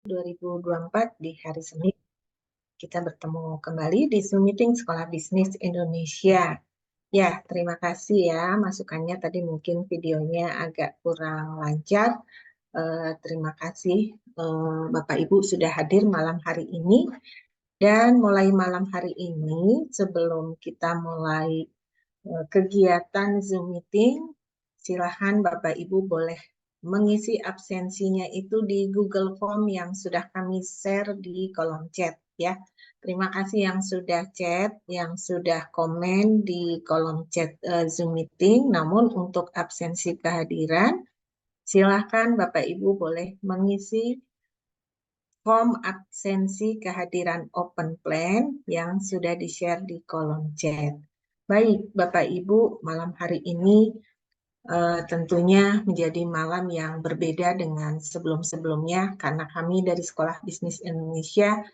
2024 di hari Senin. Kita bertemu kembali di Zoom Meeting Sekolah Bisnis Indonesia. Ya, terima kasih ya masukannya. Tadi mungkin videonya agak kurang lancar. Terima kasih Bapak Ibu sudah hadir malam hari ini. Dan mulai malam hari ini, sebelum kita mulai kegiatan Zoom Meeting, silahkan Bapak Ibu boleh mengisi absensinya itu di Google Form yang sudah kami share di kolom chat ya. Terima kasih yang sudah chat, yang sudah komen di kolom chat Zoom Meeting. Namun untuk absensi kehadiran, silahkan Bapak Ibu boleh mengisi form absensi kehadiran open plan yang sudah di-share di kolom chat. Baik, Bapak Ibu, malam hari ini tentunya menjadi malam yang berbeda dengan sebelum-sebelumnya karena kami dari Sekolah Bisnis Indonesia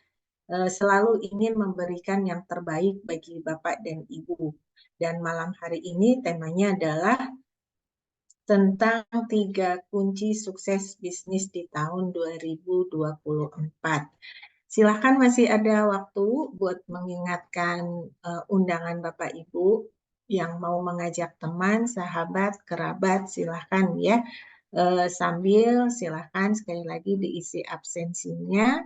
selalu ingin memberikan yang terbaik bagi Bapak dan Ibu. Dan malam hari ini temanya adalah tentang 3 kunci sukses bisnis di tahun 2024. Silakan masih ada waktu buat mengingatkan undangan Bapak Ibu yang mau mengajak teman, sahabat, kerabat, silakan ya. Sambil silakan sekali lagi diisi absensinya.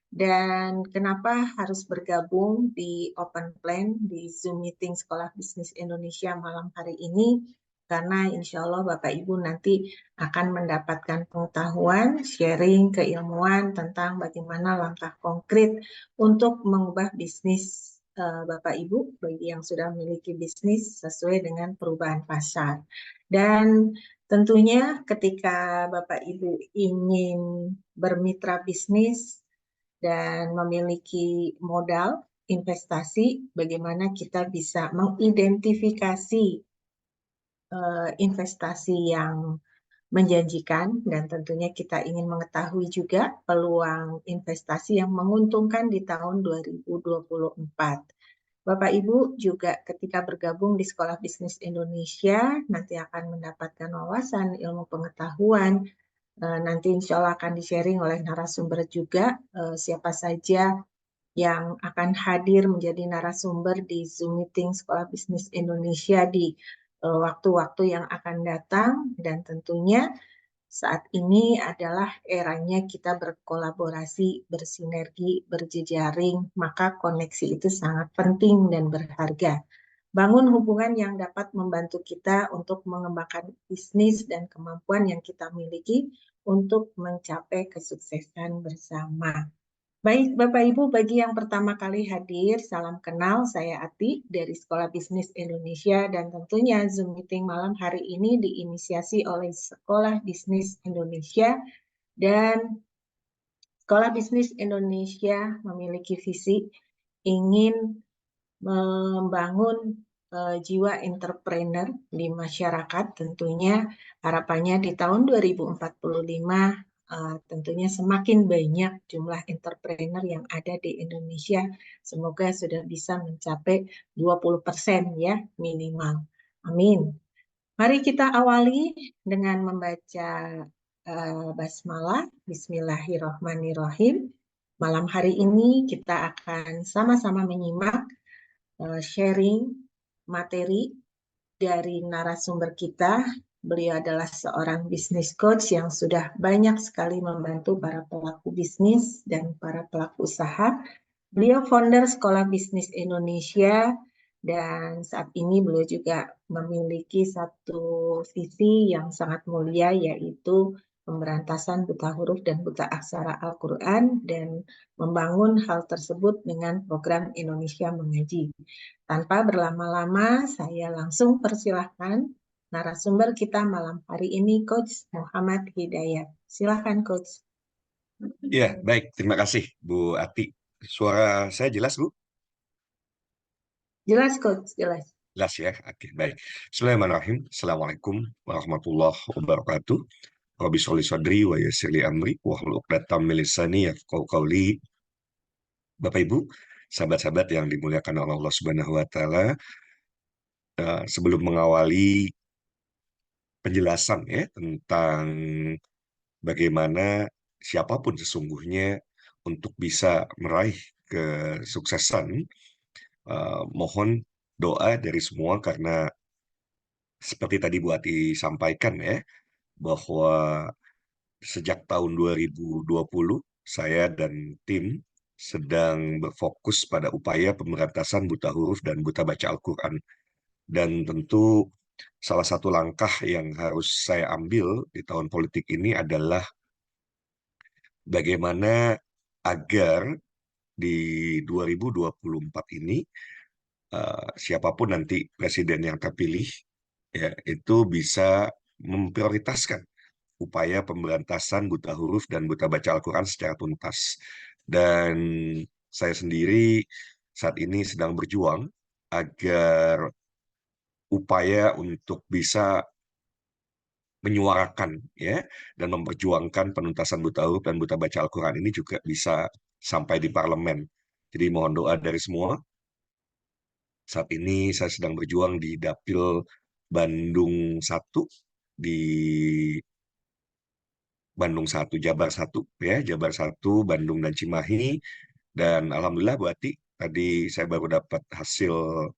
Dan kenapa harus bergabung di Open Plan di Zoom Meeting Sekolah Bisnis Indonesia malam hari ini? Karena insya Allah Bapak Ibu nanti akan mendapatkan pengetahuan, sharing keilmuan tentang bagaimana langkah konkret untuk mengubah bisnis Bapak Ibu bagi yang sudah memiliki bisnis sesuai dengan perubahan pasar. Dan tentunya ketika Bapak Ibu ingin bermitra bisnis dan memiliki modal investasi, bagaimana kita bisa mengidentifikasi investasi yang menjanjikan dan tentunya kita ingin mengetahui juga peluang investasi yang menguntungkan di tahun 2024. Bapak Ibu juga ketika bergabung di Sekolah Bisnis Indonesia nanti akan mendapatkan wawasan, ilmu pengetahuan, nanti insya Allah akan di-sharing oleh narasumber juga siapa saja yang akan hadir menjadi narasumber di Zoom Meeting Sekolah Bisnis Indonesia di waktu-waktu yang akan datang dan tentunya saat ini adalah eranya kita berkolaborasi, bersinergi, berjejaring, maka koneksi itu sangat penting dan berharga. Bangun hubungan yang dapat membantu kita untuk mengembangkan bisnis dan kemampuan yang kita miliki untuk mencapai kesuksesan bersama. Baik, Bapak Ibu, bagi yang pertama kali hadir, salam kenal, saya Ati dari Sekolah Bisnis Indonesia dan tentunya Zoom Meeting malam hari ini diinisiasi oleh Sekolah Bisnis Indonesia dan Sekolah Bisnis Indonesia memiliki visi ingin membangun jiwa entrepreneur di masyarakat tentunya harapannya di tahun 2045 tentunya semakin banyak jumlah entrepreneur yang ada di Indonesia. Semoga sudah bisa mencapai 20% ya minimal. Amin. Mari kita awali dengan membaca basmalah. Bismillahirrahmanirrahim. Malam hari ini kita akan sama-sama menyimak sharing materi dari narasumber kita. Beliau adalah seorang business coach yang sudah banyak sekali membantu para pelaku bisnis dan para pelaku usaha. Beliau founder Sekolah Bisnis Indonesia dan saat ini beliau juga memiliki satu visi yang sangat mulia yaitu pemberantasan buta huruf dan buta aksara Al-Quran dan membangun hal tersebut dengan program Indonesia Mengaji. Tanpa berlama-lama, saya langsung persilahkan narasumber kita malam hari ini, Coach Muhammad Hidayat. Silahkan, Coach. Ya, baik. Terima kasih, Bu Ati. Suara saya jelas, Bu? Jelas, Coach, jelas. Jelas ya? Oke, baik. Bismillahirrahmanirrahim. Assalamualaikum warahmatullahi wabarakatuh. Rabbi sholli sadri wa yassir li amri wahlul 'uqdatam min lisani yafqahu qawli. Bapak Ibu, sahabat-sahabat yang dimuliakan oleh Allah Subhanahu wa taala, sebelum mengawali penjelasan ya tentang bagaimana siapapun sesungguhnya untuk bisa meraih kesuksesan, mohon doa dari semua karena seperti tadi Bu Ati sampaikan ya, bahwa sejak tahun 2020 saya dan tim sedang berfokus pada upaya pemberantasan buta huruf dan buta baca Al-Quran. Dan tentu salah satu langkah yang harus saya ambil di tahun politik ini adalah bagaimana agar di 2024 ini siapapun nanti presiden yang terpilih ya itu bisa memprioritaskan upaya pemberantasan buta huruf dan buta baca Al-Quran secara tuntas. Dan saya sendiri saat ini sedang berjuang agar upaya untuk bisa menyuarakan ya dan memperjuangkan penuntasan buta huruf dan buta baca Al-Quran ini juga bisa sampai di parlemen. Jadi mohon doa dari semua. Saat ini saya sedang berjuang di Dapil Bandung 1 di Bandung 1, Jabar 1 ya, Jabar 1, Bandung dan Cimahi. Dan alhamdulillah Bu Ati, tadi saya baru dapat hasil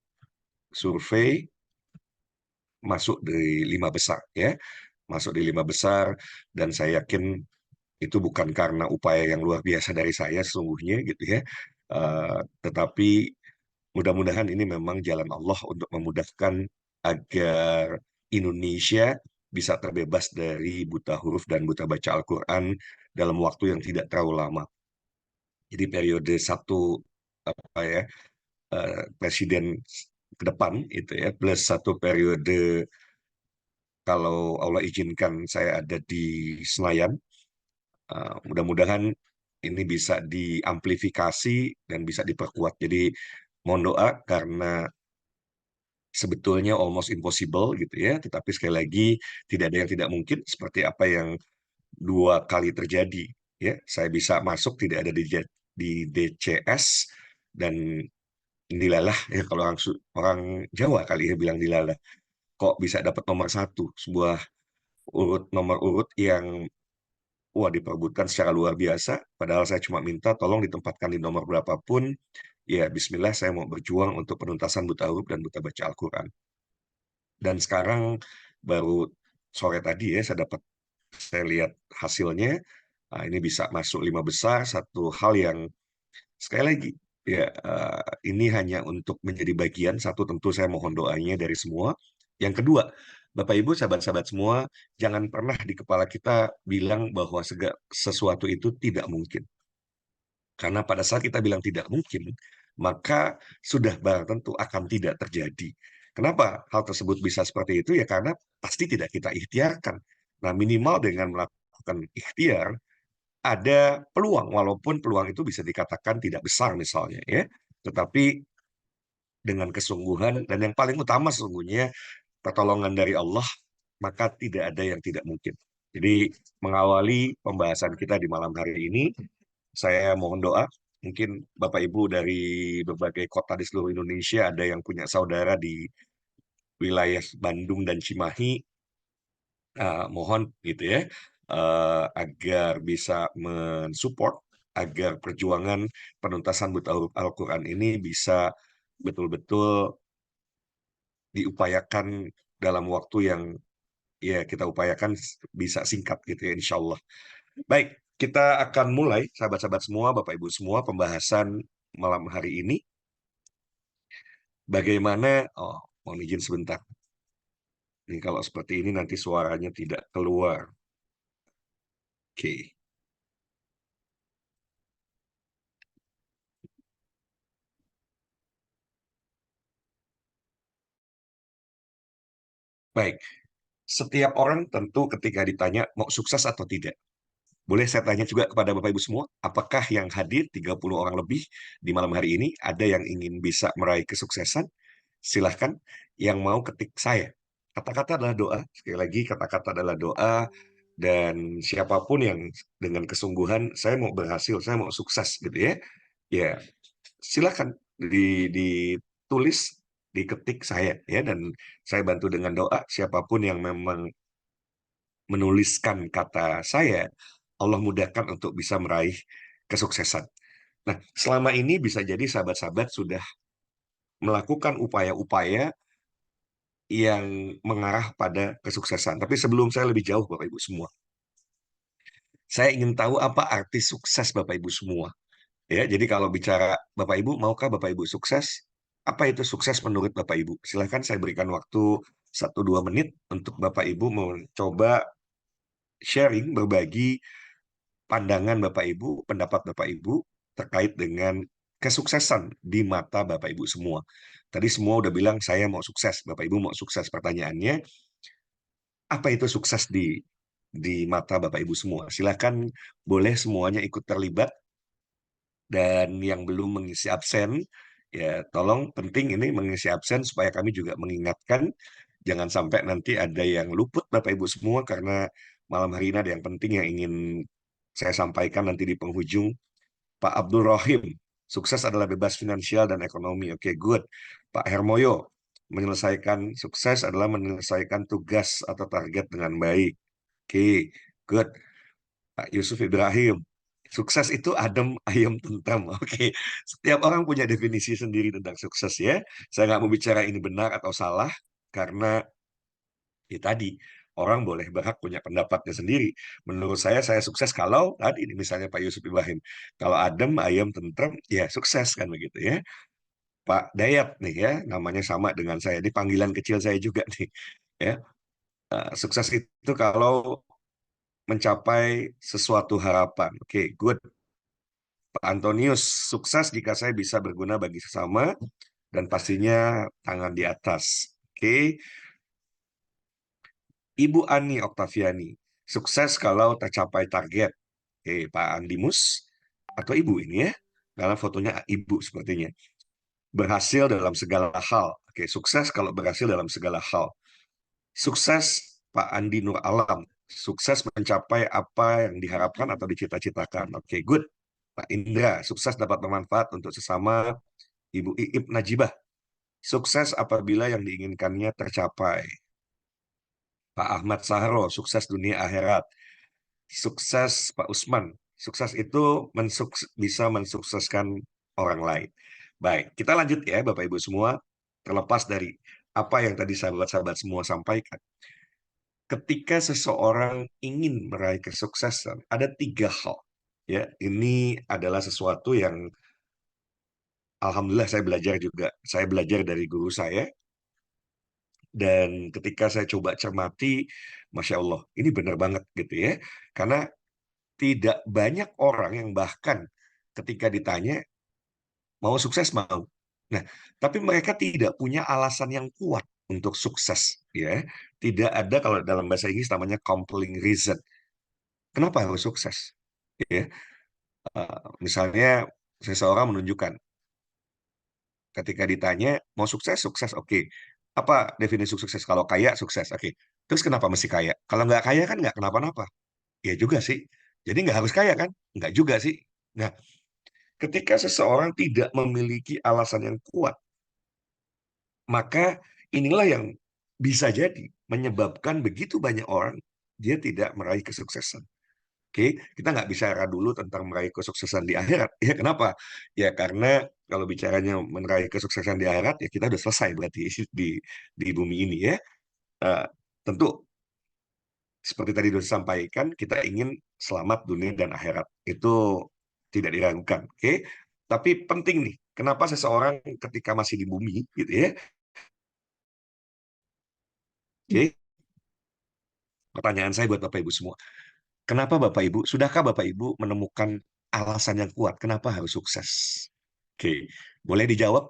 survei masuk di 5 besar ya, masuk di 5 besar, dan saya yakin itu bukan karena upaya yang luar biasa dari saya sesungguhnya gitu ya. Tetapi mudah-mudahan ini memang jalan Allah untuk memudahkan agar Indonesia bisa terbebas dari buta huruf dan buta baca Al-Quran dalam waktu yang tidak terlalu lama. Jadi periode satu apa ya presiden ke depan itu ya plus satu periode kalau Allah izinkan saya ada di Senayan. Mudah-mudahan ini bisa diamplifikasi dan bisa diperkuat. Jadi mohon doa karena sebetulnya almost impossible gitu ya, tetapi sekali lagi tidak ada yang tidak mungkin seperti apa yang 2 kali terjadi ya. Saya bisa masuk tidak ada di DCS dan dilalah ya kalau orang Jawa kali ya bilang dilalah. Kok bisa dapat nomor satu sebuah nomor urut yang wah diperbutkan secara luar biasa. Padahal saya cuma minta tolong ditempatkan di nomor berapapun. Ya Bismillah saya mau berjuang untuk penuntasan buta huruf dan buta baca Al-Quran. Dan sekarang baru sore tadi ya saya lihat hasilnya. Nah, ini bisa masuk 5 besar. Satu hal yang sekali lagi ya ini hanya untuk menjadi bagian. Satu tentu saya mohon doanya dari semua. Yang kedua, Bapak Ibu sahabat-sahabat semua, jangan pernah di kepala kita bilang bahwa sesuatu itu tidak mungkin. Karena pada saat kita bilang tidak mungkin, maka sudah barang tentu akan tidak terjadi. Kenapa hal tersebut bisa seperti itu? Ya karena pasti tidak kita ikhtiarkan. Nah, minimal dengan melakukan ikhtiar, ada peluang, walaupun peluang itu bisa dikatakan tidak besar misalnya, ya. Tetapi dengan kesungguhan, dan yang paling utama sesungguhnya, pertolongan dari Allah, maka tidak ada yang tidak mungkin. Jadi, mengawali pembahasan kita di malam hari ini, saya mohon doa. Mungkin Bapak Ibu dari berbagai kota di seluruh Indonesia ada yang punya saudara di wilayah Bandung dan Cimahi, mohon gitu ya, agar bisa mensupport agar perjuangan penuntasan buta huruf Al-Quran ini bisa betul-betul diupayakan dalam waktu yang ya kita upayakan bisa singkat gitu ya insya Allah. Baik, kita akan mulai sahabat-sahabat semua, Bapak Ibu semua pembahasan malam hari ini. Bagaimana, mohon izin sebentar. Ini kalau seperti ini nanti suaranya tidak keluar. Oke. Baik, setiap orang tentu ketika ditanya mau sukses atau tidak. Boleh saya tanya juga kepada Bapak Ibu semua, apakah yang hadir 30 orang lebih di malam hari ini ada yang ingin bisa meraih kesuksesan? Silahkan yang mau ketik saya. Kata-kata adalah doa, sekali lagi kata-kata adalah doa, dan siapapun yang dengan kesungguhan saya mau berhasil, saya mau sukses gitu ya. Ya, silakan ditulis, diketik saya ya, dan saya bantu dengan doa. Siapapun yang memang menuliskan kata saya, Allah mudahkan untuk bisa meraih kesuksesan. Nah, selama ini bisa jadi sahabat-sahabat sudah melakukan upaya-upaya yang mengarah pada kesuksesan. Tapi sebelum saya lebih jauh, Bapak Ibu semua, saya ingin tahu apa arti sukses Bapak Ibu semua. Ya, jadi kalau bicara Bapak Ibu, maukah Bapak Ibu sukses? Apa itu sukses menurut Bapak Ibu? Silahkan saya berikan waktu 1-2 menit untuk Bapak Ibu mencoba sharing, berbagi pandangan Bapak Ibu, pendapat Bapak Ibu terkait dengan kesuksesan di mata Bapak Ibu semua. Tadi semua udah bilang saya mau sukses, Bapak Ibu mau sukses. Pertanyaannya, apa itu sukses di mata Bapak Ibu semua? Silakan boleh semuanya ikut terlibat dan yang belum mengisi absen ya tolong penting ini mengisi absen supaya kami juga mengingatkan jangan sampai nanti ada yang luput Bapak Ibu semua karena malam hari ini ada yang penting yang ingin saya sampaikan nanti di penghujung. Pak Abdul Rohim, sukses adalah bebas finansial dan ekonomi. Oke, good. Pak Hermoyo, sukses adalah menyelesaikan tugas atau target dengan baik. Oke, good. Pak Yusuf Ibrahim, sukses itu adem, ayem, tentram. Oke, setiap orang punya definisi sendiri tentang sukses ya. Saya nggak mau bicara ini benar atau salah, karena ya tadi, orang boleh berhak punya pendapatnya sendiri. Menurut saya sukses kalau tadi misalnya Pak Yusuf Ibrahim, kalau adem, ayem, tentrem, ya sukses kan begitu ya. Pak Dayat nih ya, namanya sama dengan saya. Ini panggilan kecil saya juga nih. Ya, sukses itu kalau mencapai sesuatu harapan. Oke, good. Pak Antonius, sukses jika saya bisa berguna bagi sesama dan pastinya tangan di atas. Oke, Ibu Ani Oktaviani, sukses kalau tercapai target. Pak Andimus atau Ibu ini ya, dalam fotonya Ibu sepertinya. Berhasil dalam segala hal. Oke, sukses kalau berhasil dalam segala hal. Sukses Pak Andi Nur Alam, sukses mencapai apa yang diharapkan atau dicita-citakan. Oke, good. Pak Indra, sukses dapat bermanfaat untuk sesama. Ibu Iip Najibah, sukses apabila yang diinginkannya tercapai. Pak Ahmad Sahro, sukses dunia akhirat. Sukses Pak Usman, sukses itu bisa mensukseskan orang lain. Baik, kita lanjut ya Bapak Ibu semua. Terlepas dari apa yang tadi sahabat-sahabat semua sampaikan. Ketika seseorang ingin meraih kesuksesan, ada 3 hal. Ya, ini adalah sesuatu yang alhamdulillah saya belajar juga. Saya belajar dari guru saya dan ketika saya coba cermati, Masya Allah, ini benar banget gitu ya. Karena tidak banyak orang yang bahkan ketika ditanya mau sukses mau. Nah, tapi mereka tidak punya alasan yang kuat untuk sukses, ya. Tidak ada kalau dalam bahasa Inggris namanya compelling reason. Kenapa harus sukses? Ya, misalnya seseorang menunjukkan ketika ditanya mau sukses, sukses, oke. Apa definisi sukses? Kalau kaya, sukses, oke. Terus kenapa mesti kaya? Kalau nggak kaya kan nggak kenapa-napa. Ya juga sih. Jadi nggak harus kaya kan? Nggak juga sih. Nah, ketika seseorang tidak memiliki alasan yang kuat, maka inilah yang bisa jadi menyebabkan begitu banyak orang dia tidak meraih kesuksesan. Oke, kita nggak bicara dulu tentang meraih kesuksesan di akhirat. Ya, kenapa? Ya, karena kalau bicaranya meraih kesuksesan di akhirat, ya kita udah selesai berarti di bumi ini ya. Eh, tentu seperti tadi sudah disampaikan, kita ingin selamat dunia dan akhirat. Itu tidak diragukan. Oke, tapi penting nih, kenapa seseorang ketika masih di bumi, gitu ya? Oke, pertanyaan saya buat Bapak Ibu semua. Kenapa Bapak Ibu, sudahkah Bapak Ibu menemukan alasan yang kuat kenapa harus sukses? Oke, boleh dijawab?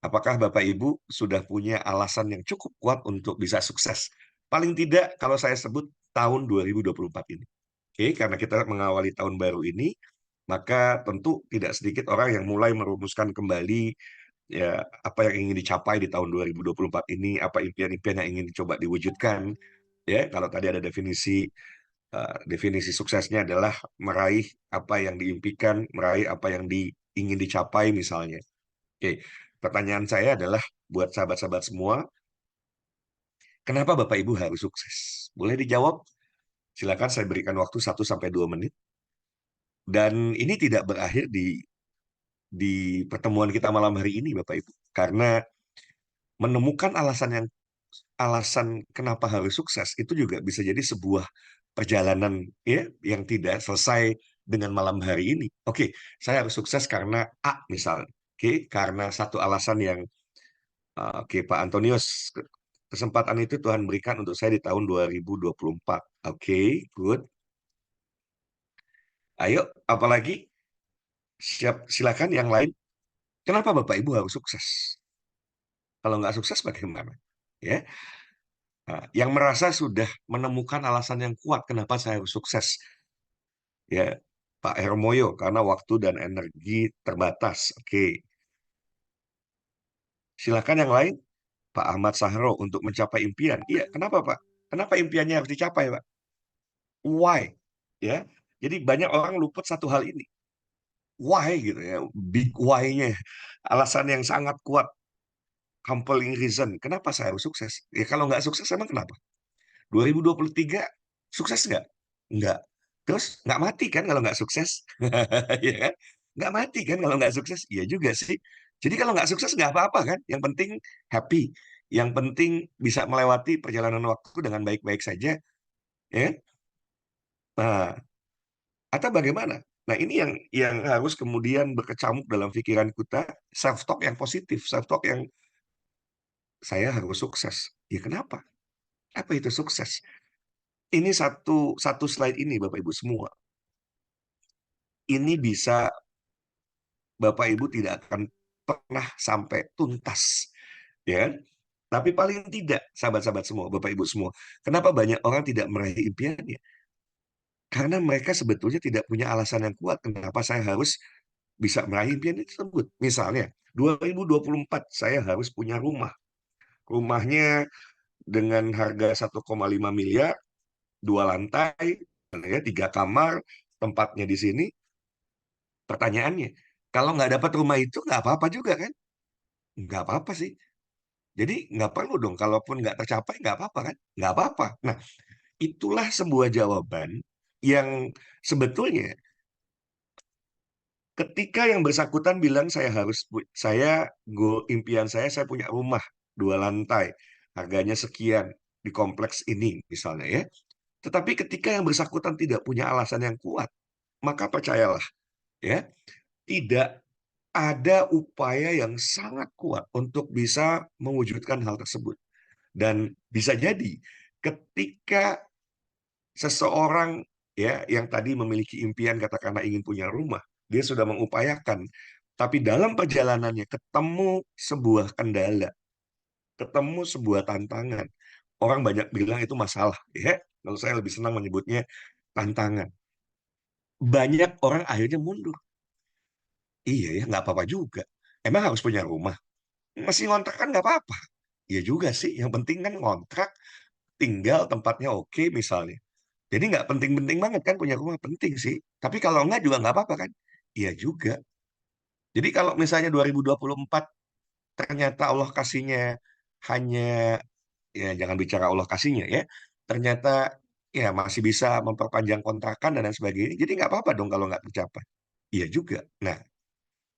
Apakah Bapak Ibu sudah punya alasan yang cukup kuat untuk bisa sukses? Paling tidak kalau saya sebut tahun 2024 ini. Oke, karena kita mengawali tahun baru ini, maka tentu tidak sedikit orang yang mulai merumuskan kembali ya apa yang ingin dicapai di tahun 2024 ini, apa impian-impian yang ingin dicoba diwujudkan. Ya, kalau tadi ada definisi suksesnya adalah meraih apa yang diimpikan, meraih apa yang ingin dicapai misalnya. Oke, pertanyaan saya adalah buat sahabat-sahabat semua, kenapa Bapak Ibu harus sukses? Boleh dijawab? Silakan saya berikan waktu 1 sampai 2 menit. Dan ini tidak berakhir di pertemuan kita malam hari ini, Bapak Ibu. Karena menemukan alasan kenapa harus sukses itu juga bisa jadi sebuah perjalanan ya yang tidak selesai dengan malam hari ini. Oke, saya harus sukses karena A misalnya. Oke, karena satu alasan yang oke, Pak Antonius, kesempatan itu Tuhan berikan untuk saya di tahun 2024. Oke, good. Ayo, apalagi? Siap, silakan yang lain. Kenapa Bapak Ibu harus sukses? Kalau nggak sukses bagaimana? Ya, nah, yang merasa sudah menemukan alasan yang kuat kenapa saya harus sukses. Ya, Pak Hermoyo, karena waktu dan energi terbatas. Oke, silakan yang lain. Pak Ahmad Sahro untuk mencapai impian. Iya, kenapa Pak? Kenapa impiannya harus dicapai Pak? Why? Ya, jadi banyak orang luput satu hal ini. Why gitu ya, big why-nya. Alasan yang sangat kuat, compelling reason. Kenapa saya harus sukses? Ya kalau nggak sukses emang kenapa? 2023 sukses nggak? Nggak. Terus nggak mati kan kalau nggak sukses? Ya kan? Nggak mati kan kalau nggak sukses? Iya juga sih. Jadi kalau nggak sukses nggak apa-apa kan? Yang penting happy. Yang penting bisa melewati perjalanan waktu dengan baik-baik saja. Ya kan? Nah, atau bagaimana? Nah, ini yang harus kemudian berkecamuk dalam pikiran kita, self talk yang positif, self talk yang saya harus sukses. Ya kenapa? Apa itu sukses? Ini satu satu slide ini Bapak Ibu semua. Ini bisa Bapak Ibu tidak akan pernah sampai tuntas, ya kan? Tapi paling tidak, sahabat-sahabat semua, Bapak Ibu semua, kenapa banyak orang tidak meraih impiannya? Karena mereka sebetulnya tidak punya alasan yang kuat kenapa saya harus bisa meraih impian tersebut. Misalnya, 2024 saya harus punya rumah. Rumahnya dengan harga 1,5 miliar, 2 lantai, ya, 3 kamar, tempatnya di sini. Pertanyaannya, kalau nggak dapat rumah itu nggak apa-apa juga kan? Nggak apa-apa sih. Jadi nggak perlu dong, kalaupun nggak tercapai nggak apa-apa kan? Nggak apa-apa. Nah, itulah sebuah jawaban yang sebetulnya ketika yang bersangkutan bilang saya goal impian saya punya rumah 2 lantai, harganya sekian di kompleks ini misalnya ya. Tetapi ketika yang bersangkutan tidak punya alasan yang kuat, maka percayalah ya, tidak ada upaya yang sangat kuat untuk bisa mewujudkan hal tersebut. Dan bisa jadi ketika seseorang ya yang tadi memiliki impian katakanlah ingin punya rumah, dia sudah mengupayakan, tapi dalam perjalanannya ketemu sebuah kendala, ketemu sebuah tantangan. Orang banyak bilang itu masalah, ya. Kalau saya lebih senang menyebutnya tantangan. Banyak orang akhirnya mundur. Iya ya, nggak apa-apa juga. Emang harus punya rumah? Masih ngontrak kan nggak apa-apa. Iya juga sih, yang penting kan ngontrak, tinggal tempatnya oke misalnya. Jadi nggak penting-penting banget kan punya rumah, penting sih. Tapi kalau nggak juga nggak apa-apa kan? Iya juga. Jadi kalau misalnya 2024 ternyata Allah kasihnya hanya, ya jangan bicara Allah kasihnya ya, ternyata ya masih bisa memperpanjang kontrakan dan lain sebagainya. Jadi nggak apa-apa dong kalau nggak tercapai. Iya juga. Nah,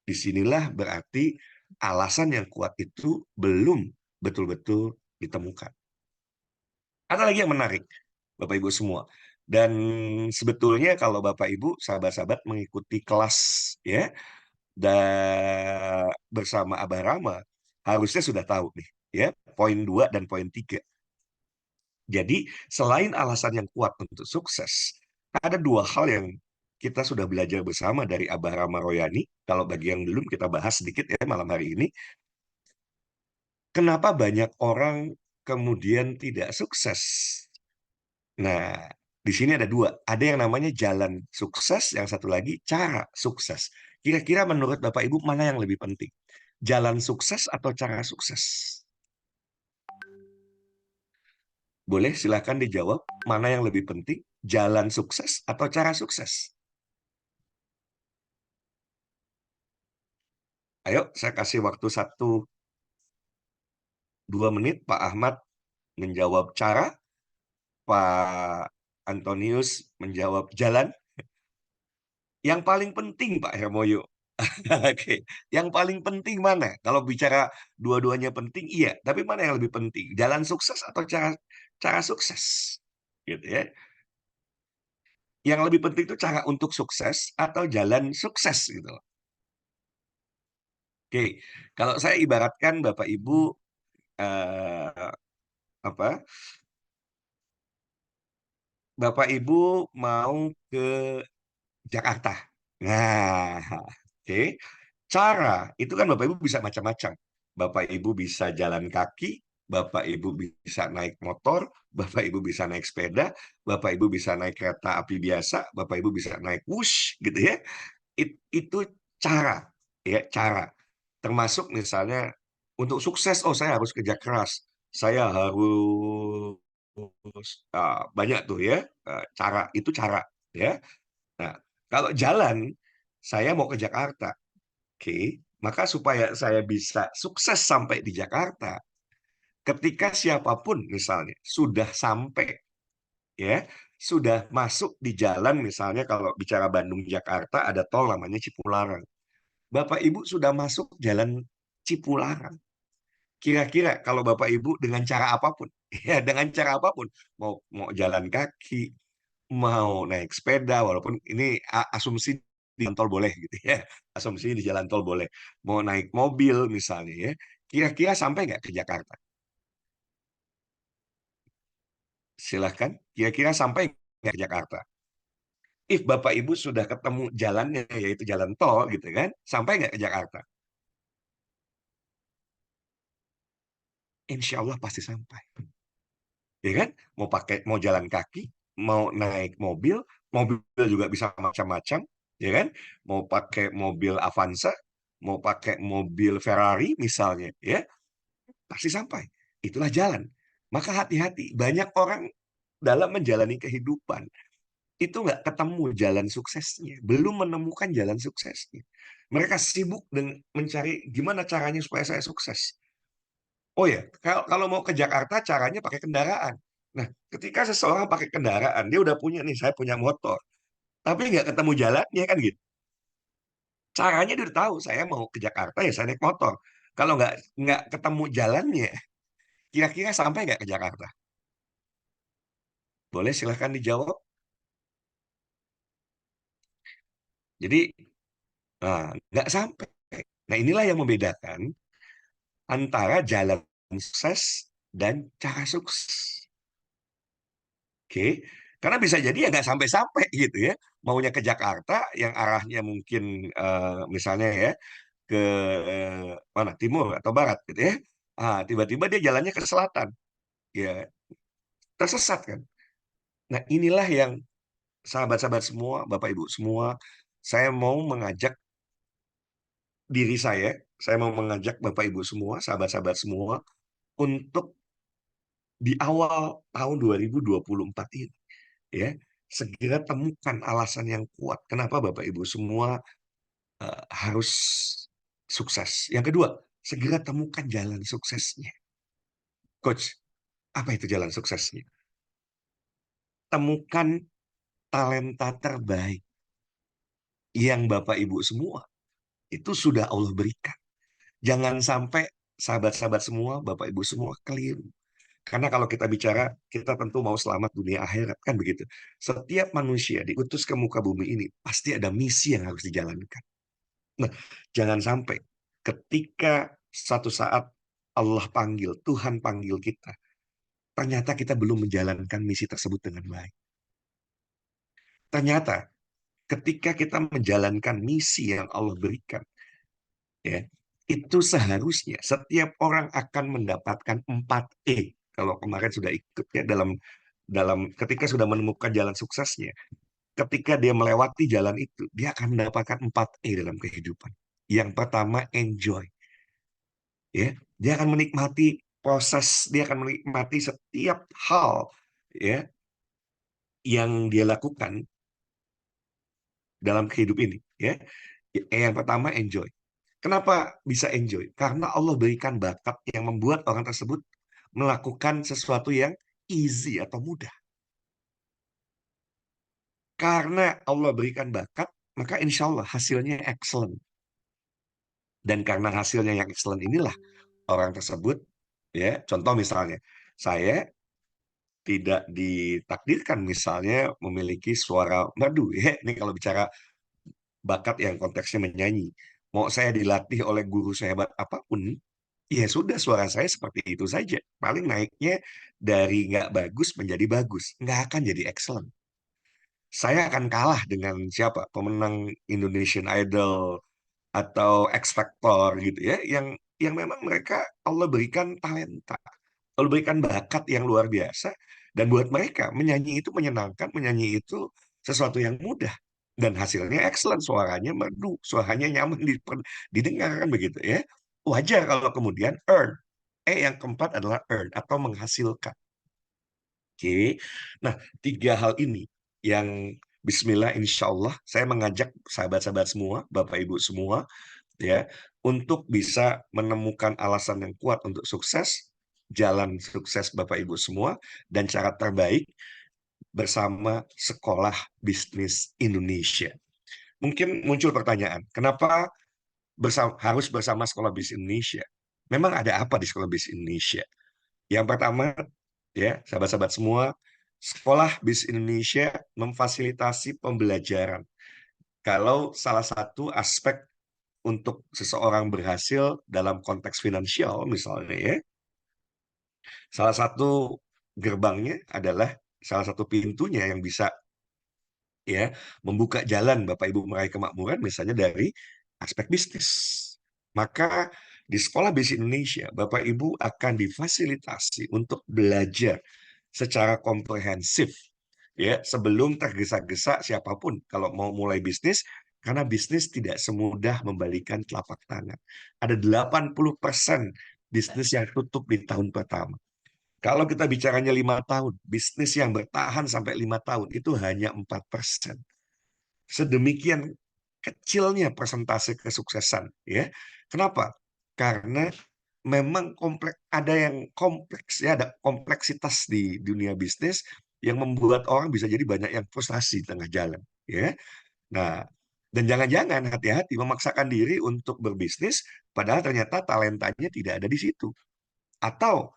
disinilah berarti alasan yang kuat itu belum betul-betul ditemukan. Ada lagi yang menarik, Bapak Ibu semua. Dan sebetulnya kalau Bapak Ibu, sahabat-sahabat mengikuti kelas ya bersama Abah Rama, harusnya sudah tahu nih ya, poin 2 dan poin 3. Jadi, selain alasan yang kuat untuk sukses, ada 2 hal yang kita sudah belajar bersama dari Abah Rama Royani. Kalau bagi yang belum, kita bahas sedikit ya malam hari ini. Kenapa banyak orang kemudian tidak sukses? Nah, di sini ada 2. Ada yang namanya jalan sukses, yang satu lagi cara sukses. Kira-kira menurut Bapak Ibu mana yang lebih penting? Jalan sukses atau cara sukses? Boleh silakan dijawab, mana yang lebih penting? Jalan sukses atau cara sukses? Ayo, saya kasih waktu 1-2 menit Pak Ahmad menjawab cara, Pak Antonius menjawab, jalan. Yang paling penting, Pak Hermoyo. Oke, yang paling penting mana? Kalau bicara dua-duanya penting, iya. Tapi mana yang lebih penting? Jalan sukses atau cara cara sukses? Gitu ya. Yang lebih penting itu cara untuk sukses atau jalan sukses gitu loh. Oke, kalau saya ibaratkan Bapak Ibu eh, apa? Bapak Ibu mau ke Jakarta. Nah, oke. Cara itu kan Bapak Ibu bisa macam-macam. Bapak Ibu bisa jalan kaki, Bapak Ibu bisa naik motor, Bapak Ibu bisa naik sepeda, Bapak Ibu bisa naik kereta api biasa, Bapak Ibu bisa naik wush gitu ya. Itu cara, ya cara. Termasuk misalnya untuk sukses, oh saya harus kerja keras, saya harus banyak tuh ya cara itu cara ya. Nah, kalau jalan, saya mau ke Jakarta, oke, maka supaya saya bisa sukses sampai di Jakarta, ketika siapapun misalnya sudah sampai, ya, sudah masuk di jalan, misalnya kalau bicara Bandung Jakarta ada tol namanya Cipularang. Bapak Ibu sudah masuk jalan Cipularang. Kira-kira kalau Bapak Ibu dengan cara apapun, ya dengan cara apapun, mau mau jalan kaki, mau naik sepeda, walaupun ini asumsi di jalan tol boleh gitu ya, asumsi di jalan tol boleh, mau naik mobil misalnya ya, kira-kira sampai nggak ke Jakarta? Silahkan, kira-kira sampai nggak ke Jakarta? If Bapak Ibu sudah ketemu jalannya, yaitu jalan tol gitu kan, sampai nggak ke Jakarta? Insya Allah pasti sampai. Ya kan? Mau jalan kaki, mau naik mobil, mobil juga bisa macam-macam, ya kan? Mau pakai mobil Avanza, mau pakai mobil Ferrari misalnya, ya pasti sampai. Itulah jalan. Maka hati-hati, banyak orang dalam menjalani kehidupan itu nggak ketemu jalan suksesnya, belum menemukan jalan suksesnya. Mereka sibuk dengan mencari gimana caranya supaya saya sukses. Oh ya, kalau mau ke Jakarta caranya pakai kendaraan. Nah, ketika seseorang pakai kendaraan, dia udah punya nih, saya punya motor, tapi nggak ketemu jalannya kan gitu. Caranya dia udah tahu, saya mau ke Jakarta ya saya naik motor. Kalau nggak ketemu jalannya, kira-kira sampai nggak ke Jakarta? Boleh silahkan dijawab. Jadi, nah, nggak sampai. Nah, inilah yang membedakan antara jalan sukses dan cara sukses. Oke, karena bisa jadi ya nggak sampai-sampai gitu ya. Maunya ke Jakarta yang arahnya mungkin misalnya ya ke mana timur atau barat gitu ya. Tiba-tiba dia jalannya ke selatan, ya tersesat kan. Nah inilah yang sahabat-sahabat semua, Bapak Ibu semua, saya mau mengajak diri saya mau mengajak Bapak Ibu semua, sahabat-sahabat semua untuk di awal tahun 2024 ini ya segera temukan alasan yang kuat kenapa Bapak Ibu semua harus sukses. Yang kedua, segera temukan jalan suksesnya. Coach, apa itu jalan suksesnya? Temukan talenta terbaik yang Bapak Ibu semua itu sudah Allah berikan. Jangan sampai sahabat-sahabat semua, Bapak Ibu semua keliru. Karena kalau kita bicara, kita tentu mau selamat dunia akhirat, kan begitu. Setiap manusia diutus ke muka bumi ini, pasti ada misi yang harus dijalankan. Nah, jangan sampai ketika satu saat Allah panggil, Tuhan panggil kita, ternyata kita belum menjalankan misi tersebut dengan baik. Ternyata ketika kita menjalankan misi yang Allah berikan, ya, itu seharusnya setiap orang akan mendapatkan 4E. Kalau kemarin sudah ikut ya dalam dalam ketika sudah menemukan jalan suksesnya, ketika dia melewati jalan itu, dia akan mendapatkan 4E dalam kehidupan. Yang pertama, enjoy. Ya, dia akan menikmati proses, dia akan menikmati setiap hal ya yang dia lakukan dalam kehidup ini ya. Yang pertama enjoy. Kenapa bisa enjoy? Karena Allah berikan bakat yang membuat orang tersebut melakukan sesuatu yang easy atau mudah. Karena Allah berikan bakat, maka insya Allah hasilnya excellent. Dan karena hasilnya yang excellent inilah orang tersebut, ya, contoh misalnya, saya tidak ditakdirkan misalnya memiliki suara merdu, ya. Ini kalau bicara bakat yang konteksnya menyanyi. Mau saya dilatih oleh guru sehebat apapun, ya sudah suara saya seperti itu saja. Paling naiknya dari nggak bagus menjadi bagus. Nggak akan jadi excellent. Saya akan kalah dengan siapa? Pemenang Indonesian Idol atau X Factor gitu ya, yang memang mereka Allah berikan talenta, Allah berikan bakat yang luar biasa, dan buat mereka menyanyi itu menyenangkan, menyanyi itu sesuatu yang mudah, dan hasilnya excellent, suaranya merdu, suaranya nyaman didengar kan begitu ya. Wajar kalau kemudian earn. Yang keempat adalah earn atau menghasilkan. Oke, nah tiga hal ini yang Bismillah, insya Allah saya mengajak sahabat-sahabat semua, Bapak Ibu semua, ya, untuk bisa menemukan alasan yang kuat untuk sukses, jalan sukses Bapak Ibu semua, dan cara terbaik bersama Sekolah Bisnis Indonesia. Mungkin muncul pertanyaan, kenapa harus bersama Sekolah Bisnis Indonesia? Memang ada apa di Sekolah Bisnis Indonesia? Yang pertama, ya, sahabat-sahabat semua, Sekolah Bisnis Indonesia memfasilitasi pembelajaran. Kalau salah satu aspek untuk seseorang berhasil dalam konteks finansial misalnya ya, salah satu gerbangnya adalah salah satu pintunya yang bisa ya membuka jalan Bapak Ibu meraih kemakmuran misalnya dari aspek bisnis. Maka di Sekolah Bisnis Indonesia Bapak Ibu akan difasilitasi untuk belajar secara komprehensif ya sebelum tergesa-gesa siapapun kalau mau mulai bisnis, karena bisnis tidak semudah membalikan telapak tangan. Ada 80% bisnis yang tutup di tahun pertama. Kalau kita bicaranya 5 tahun, bisnis yang bertahan sampai 5 tahun itu hanya 4%. Sedemikian kecilnya persentase kesuksesan, ya. Kenapa? Karena memang ada yang kompleks, ya, ada kompleksitas di dunia bisnis yang membuat orang bisa jadi banyak yang frustasi di tengah jalan, ya. Nah, dan jangan-jangan hati-hati memaksakan diri untuk berbisnis padahal ternyata talentanya tidak ada di situ. Atau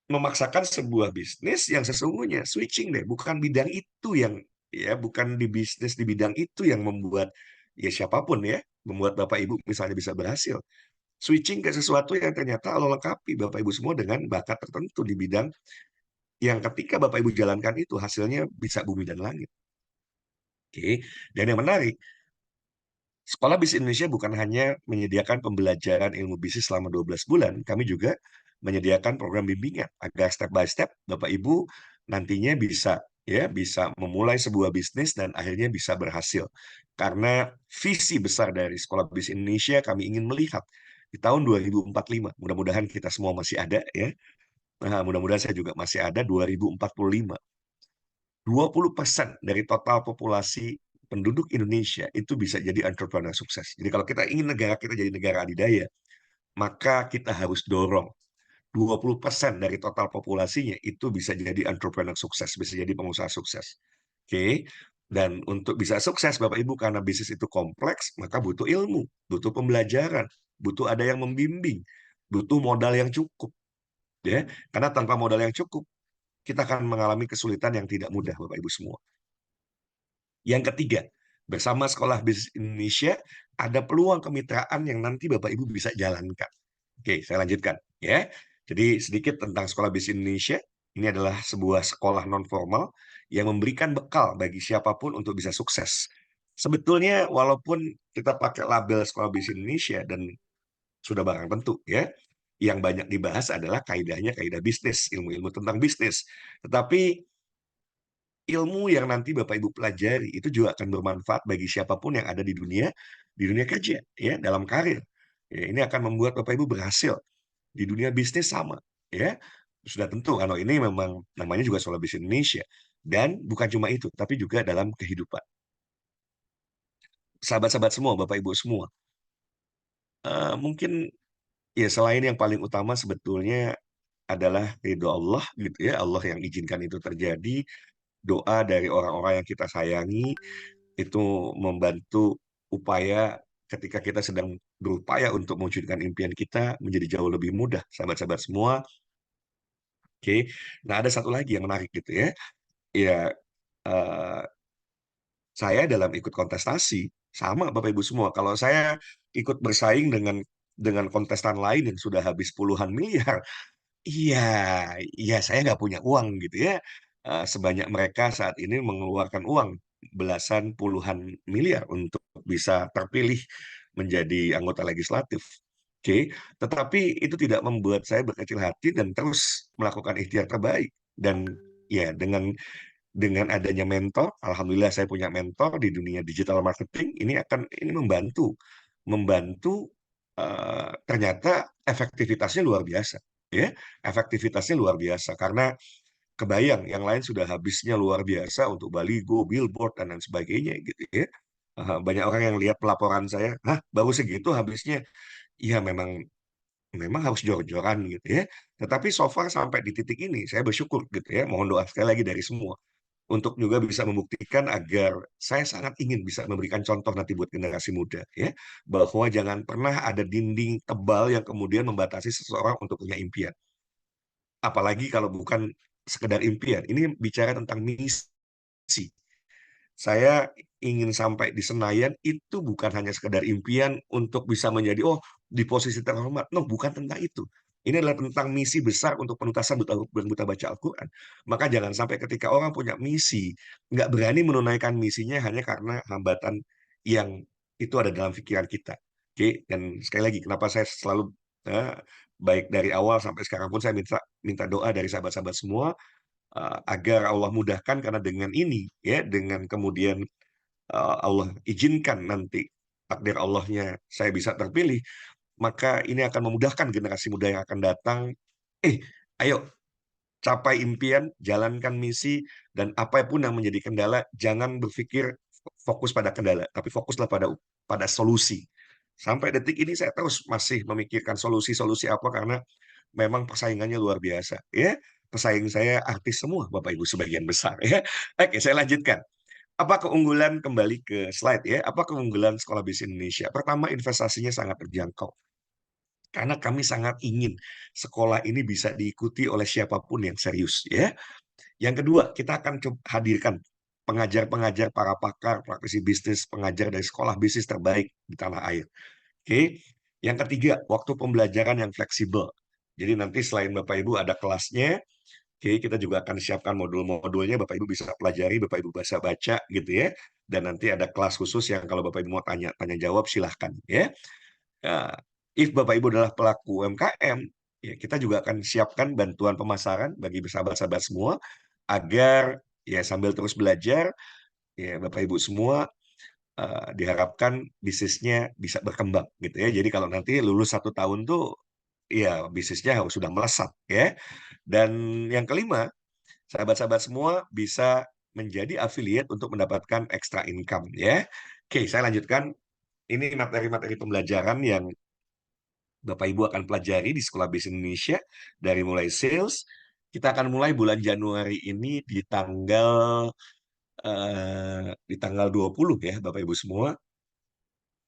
memaksakan sebuah bisnis yang sesungguhnya switching deh, bukan bidang itu yang ya, bukan di bisnis di bidang itu yang membuat ya siapapun ya, membuat Bapak Ibu misalnya bisa berhasil. Switching ke sesuatu yang ternyata Allah lengkapi Bapak Ibu semua dengan bakat tertentu di bidang yang ketika Bapak Ibu jalankan itu hasilnya bisa bumi dan langit. Oke, dan yang menarik, Sekolah Bisnis Indonesia bukan hanya menyediakan pembelajaran ilmu bisnis selama 12 bulan, kami juga menyediakan program bimbingan agar step by step Bapak Ibu nantinya bisa memulai sebuah bisnis dan akhirnya bisa berhasil. Karena visi besar dari Sekolah Bisnis Indonesia kami ingin melihat di tahun 2045, mudah-mudahan kita semua masih ada ya. Nah, mudah-mudahan saya juga masih ada 2045. 20% dari total populasi penduduk Indonesia itu bisa jadi entrepreneur sukses. Jadi kalau kita ingin negara kita jadi negara adidaya, maka kita harus dorong 20% dari total populasinya itu bisa jadi entrepreneur sukses, bisa jadi pengusaha sukses. Oke. Dan untuk bisa sukses Bapak Ibu, karena bisnis itu kompleks, maka butuh ilmu, butuh pembelajaran, butuh ada yang membimbing, butuh modal yang cukup, ya. Karena tanpa modal yang cukup, kita akan mengalami kesulitan yang tidak mudah Bapak Ibu semua. Yang ketiga, bersama Sekolah Bisnis Indonesia ada peluang kemitraan yang nanti Bapak Ibu bisa jalankan. Oke, saya lanjutkan ya. Jadi sedikit tentang Sekolah Bisnis Indonesia. Ini adalah sebuah sekolah non formal yang memberikan bekal bagi siapapun untuk bisa sukses. Sebetulnya walaupun kita pakai label Sekolah Bisnis Indonesia dan sudah barang tentu ya, yang banyak dibahas adalah kaidahnya kaidah bisnis, ilmu-ilmu tentang bisnis. Tetapi ilmu yang nanti Bapak Ibu pelajari itu juga akan bermanfaat bagi siapapun yang ada di dunia kerja ya, dalam karir. Ya, ini akan membuat Bapak Ibu berhasil di dunia bisnis sama ya. Sudah tentu kalau ini memang namanya juga Sekolah Bisnis Indonesia, dan bukan cuma itu tapi juga dalam kehidupan. Sahabat-sahabat semua, Bapak Ibu semua, mungkin ya selain yang paling utama sebetulnya adalah ridho Allah gitu ya, Allah yang izinkan itu terjadi. doa dari orang-orang yang kita sayangi itu membantu upaya ketika kita sedang berupaya untuk mewujudkan impian kita menjadi jauh lebih mudah, sahabat-sahabat semua. Oke, nah ada satu lagi yang menarik gitu ya. Ya, eh, saya dalam ikut kontestasi sama Bapak Ibu semua. Kalau saya ikut bersaing dengan kontestan lain yang sudah habis puluhan miliar, iya, iya saya nggak punya uang gitu ya. Sebanyak mereka saat ini mengeluarkan uang belasan puluhan miliar untuk bisa terpilih menjadi anggota legislatif. Oke, tetapi itu tidak membuat saya berkecil hati dan terus melakukan ikhtiar terbaik. Dan ya dengan adanya mentor, alhamdulillah saya punya mentor di dunia digital marketing. Ini membantu membantu ternyata efektivitasnya luar biasa, ya efektivitasnya luar biasa karena kebayang yang lain sudah habisnya luar biasa untuk baligo, billboard dan lain sebagainya gitu ya. Banyak orang yang lihat pelaporan saya, hah baru segitu habisnya. Iya memang memang harus jor-joran gitu ya. Tetapi so far sampai di titik ini saya bersyukur gitu ya. Mohon doa sekali lagi dari semua untuk juga bisa membuktikan agar saya sangat ingin bisa memberikan contoh nanti buat generasi muda ya, bahwa jangan pernah ada dinding tebal yang kemudian membatasi seseorang untuk punya impian, apalagi kalau bukan sekedar impian, ini bicara tentang misi. Saya ingin sampai di Senayan itu bukan hanya sekedar impian untuk bisa menjadi oh di posisi terhormat. No, bukan tentang itu. Ini adalah tentang misi besar untuk penuntasan buta baca Al-Quran. Maka jangan sampai ketika orang punya misi, nggak berani menunaikan misinya hanya karena hambatan yang itu ada dalam pikiran kita. Oke, dan sekali lagi, kenapa saya selalu eh, baik dari awal sampai sekarang pun saya minta minta doa dari sahabat-sahabat semua agar Allah mudahkan karena dengan ini ya dengan kemudian Allah izinkan nanti takdir Allahnya saya bisa terpilih, maka ini akan memudahkan generasi muda yang akan datang. Eh, ayo capai impian, jalankan misi, dan apapun yang menjadi kendala, jangan berpikir fokus pada kendala, tapi fokuslah pada pada solusi. Sampai detik ini saya terus masih memikirkan solusi-solusi apa karena memang persaingannya luar biasa. Ya, pesaing saya artis semua, Bapak Ibu sebagian besar. Ya, oke, saya lanjutkan. Apa keunggulan kembali ke slide ya? Apa keunggulan Sekolah Bisnis Indonesia? Pertama, investasinya sangat terjangkau. Karena kami sangat ingin sekolah ini bisa diikuti oleh siapapun yang serius ya. Yang kedua, kita akan hadirkan pengajar-pengajar, para pakar, praktisi bisnis, pengajar dari sekolah bisnis terbaik di tanah air. Oke. Yang ketiga, waktu pembelajaran yang fleksibel. Jadi nanti selain Bapak Ibu ada kelasnya, oke, kita juga akan siapkan modul-modulnya, Bapak Ibu bisa pelajari, Bapak Ibu bisa baca gitu ya. Dan nanti ada kelas khusus yang kalau Bapak Ibu mau tanya jawab silahkan ya. Nah, if Bapak Ibu adalah pelaku UMKM, ya kita juga akan siapkan bantuan pemasaran bagi sahabat-sahabat semua agar ya sambil terus belajar, ya Bapak Ibu semua diharapkan bisnisnya bisa berkembang gitu ya. Jadi kalau nanti lulus 1 tahun tuh ya bisnisnya harus sudah melesat ya. Dan yang kelima, sahabat-sahabat semua bisa menjadi affiliate untuk mendapatkan extra income ya. Oke, saya lanjutkan. Ini materi-materi pembelajaran yang Bapak Ibu akan pelajari di Sekolah Bisnis Indonesia dari mulai sales. Kita akan mulai bulan Januari ini di tanggal 20 ya Bapak Ibu semua.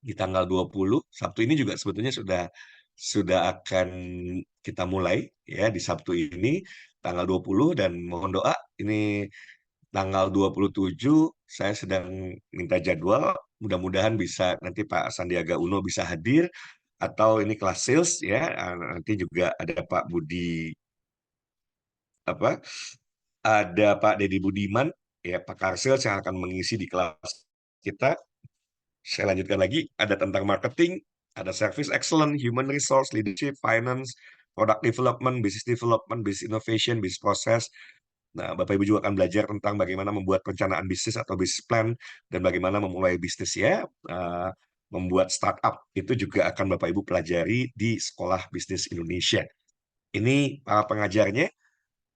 Di tanggal 20 Sabtu ini juga sebetulnya sudah akan kita mulai ya di Sabtu ini tanggal 20 dan mohon doa ini tanggal 27 saya sedang minta jadwal, mudah-mudahan bisa nanti Pak Sandiaga Uno bisa hadir atau ini kelas sales ya. Nanti juga ada Pak Budi apa ada Pak Deddy Budiman ya pakar sales yang akan mengisi di kelas kita. Saya lanjutkan lagi, ada tentang marketing, ada service excellence, human resource, leadership, finance, product development, business innovation, business process. Nah, Bapak Ibu juga akan belajar tentang bagaimana membuat perencanaan bisnis atau business plan dan bagaimana memulai bisnis ya, membuat startup. Itu juga akan Bapak Ibu pelajari di Sekolah Bisnis Indonesia. Ini para pengajarnya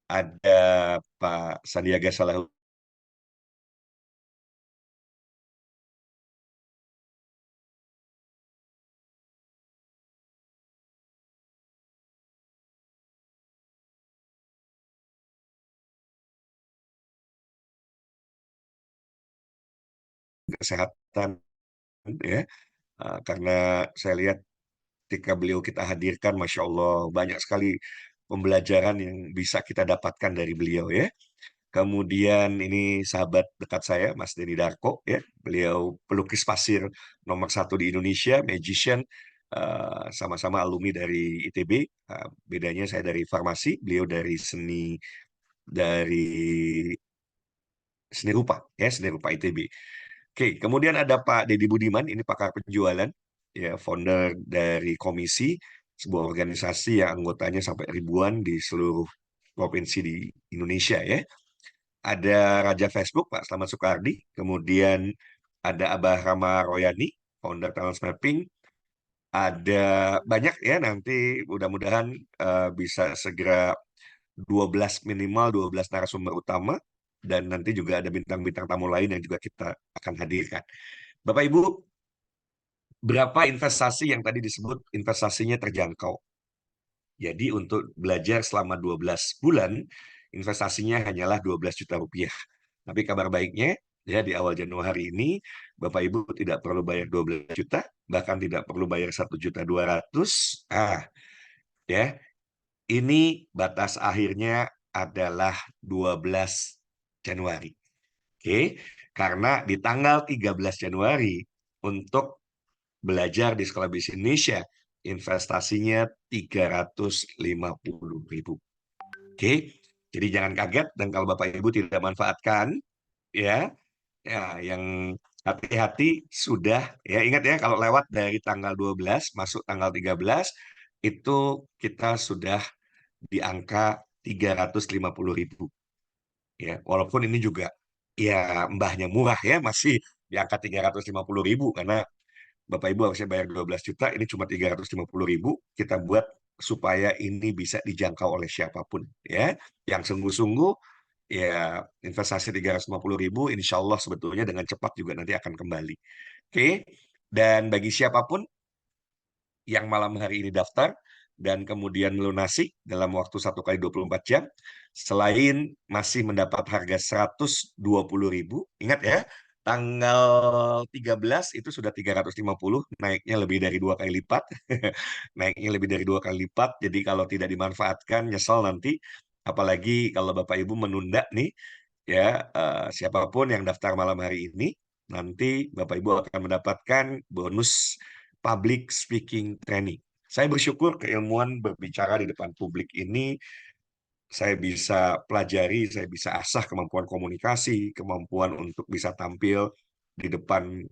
ada Pak Sandiaga Salahuddin kesehatan ya. Karena saya lihat ketika beliau kita hadirkan, Masya Allah, banyak sekali pembelajaran yang bisa kita dapatkan dari beliau ya. Kemudian ini sahabat dekat saya, Mas Denny Darko ya. Beliau pelukis pasir nomor satu di Indonesia, magician, sama-sama alumni dari ITB. Bedanya saya dari farmasi, beliau dari seni rupa ya, seni rupa ITB. Oke, kemudian ada Pak Deddy Budiman, ini pakar penjualan, ya, founder dari Komisi, sebuah organisasi yang anggotanya sampai ribuan di seluruh provinsi di Indonesia ya. Ada Raja Facebook, Pak Slamet Sukardi, kemudian ada Abah Rama Royani, founder Talent Mapping, ada banyak ya, nanti mudah-mudahan bisa segera 12 minimal 12 narasumber utama, dan nanti juga ada bintang-bintang tamu lain yang juga kita akan hadirkan. Bapak Ibu, berapa investasi yang tadi disebut investasinya terjangkau? Jadi untuk belajar selama 12 bulan, investasinya hanyalah 12 juta rupiah. Tapi kabar baiknya, ya di awal Januari ini, Bapak Ibu tidak perlu bayar 12 juta, bahkan tidak perlu bayar 1.200.000. Ya, ini batas akhirnya adalah 12 Januari. Oke, karena di tanggal 13 Januari untuk belajar di Sekolah Bisnis Indonesia, investasinya 350.000. Oke, jadi jangan kaget, dan kalau Bapak Ibu tidak manfaatkan, ya, yang hati-hati sudah, ya ingat ya, kalau lewat dari tanggal 12, masuk tanggal 13, itu kita sudah di angka 350.000. Ya, walaupun ini juga ya mbahnya murah ya, masih di angka 350.000 karena Bapak Ibu harusnya bayar 12 juta, ini cuma 350.000. Kita buat supaya ini bisa dijangkau oleh siapapun ya. Yang sungguh-sungguh ya, investasi 350.000 insya Allah sebetulnya dengan cepat juga nanti akan kembali. Oke. Dan bagi siapapun yang malam hari ini daftar dan kemudian melunasi dalam waktu 1 kali 24 jam, selain masih mendapat harga 120.000, ingat ya, tanggal 13 itu sudah 350, naiknya lebih dari 2 kali lipat. Naiknya lebih dari 2 kali lipat, jadi kalau tidak dimanfaatkan, nyesel nanti. Apalagi kalau Bapak Ibu menunda nih, ya, siapapun yang daftar malam hari ini, nanti Bapak Ibu akan mendapatkan bonus public speaking training. Saya bersyukur keilmuan berbicara di depan publik ini saya bisa pelajari, saya bisa asah kemampuan komunikasi, kemampuan untuk bisa tampil di depan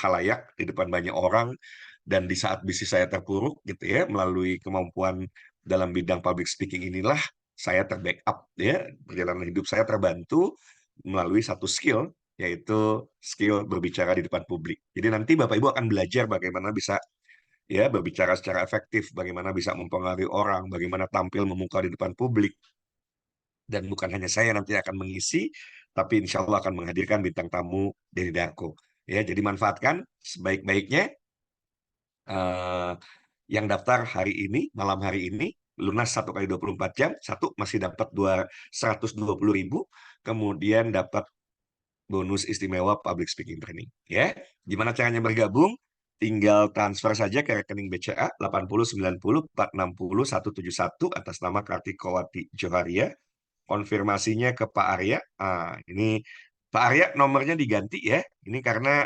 halayak, di depan banyak orang, dan di saat bisnis saya terpuruk gitu ya, melalui kemampuan dalam bidang public speaking inilah saya terbackup ya, perjalanan hidup saya terbantu melalui satu skill, yaitu skill berbicara di depan publik. Jadi nanti Bapak Ibu akan belajar bagaimana bisa ya berbicara secara efektif, bagaimana bisa mempengaruhi orang, bagaimana tampil memuka di depan publik. Dan bukan hanya saya nanti akan mengisi, tapi insya Allah akan menghadirkan bintang tamu dari Darko. Ya, jadi manfaatkan sebaik-baiknya. eh, yang daftar hari ini, malam hari ini, lunas 1 kali 24 jam, satu masih dapat 120.000, kemudian dapat bonus istimewa public speaking training. Ya, gimana caranya bergabung? Tinggal transfer saja ke rekening BCA 8090 460 171 atas nama Kartikowati Joharia. Konfirmasinya ke Pak Arya. Ini Pak Arya nomornya diganti ya. Ini karena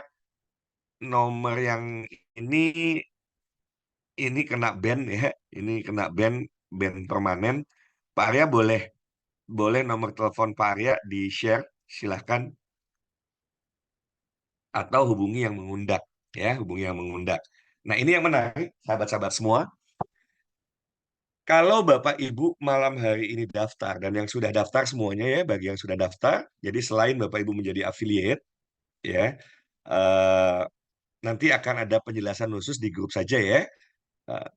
nomor yang ini ini kena ban ya. Ini kena ban permanen. Pak Arya boleh boleh nomor telepon Pak Arya di-share, silahkan, atau hubungi yang mengundang ya, hubungi yang mengundang. Nah, ini yang menarik sahabat-sahabat semua. Kalau Bapak Ibu malam hari ini daftar, dan yang sudah daftar semuanya ya, bagi yang sudah daftar, jadi selain Bapak Ibu menjadi affiliate ya, eh, nanti akan ada penjelasan khusus di grup saja ya. Eh,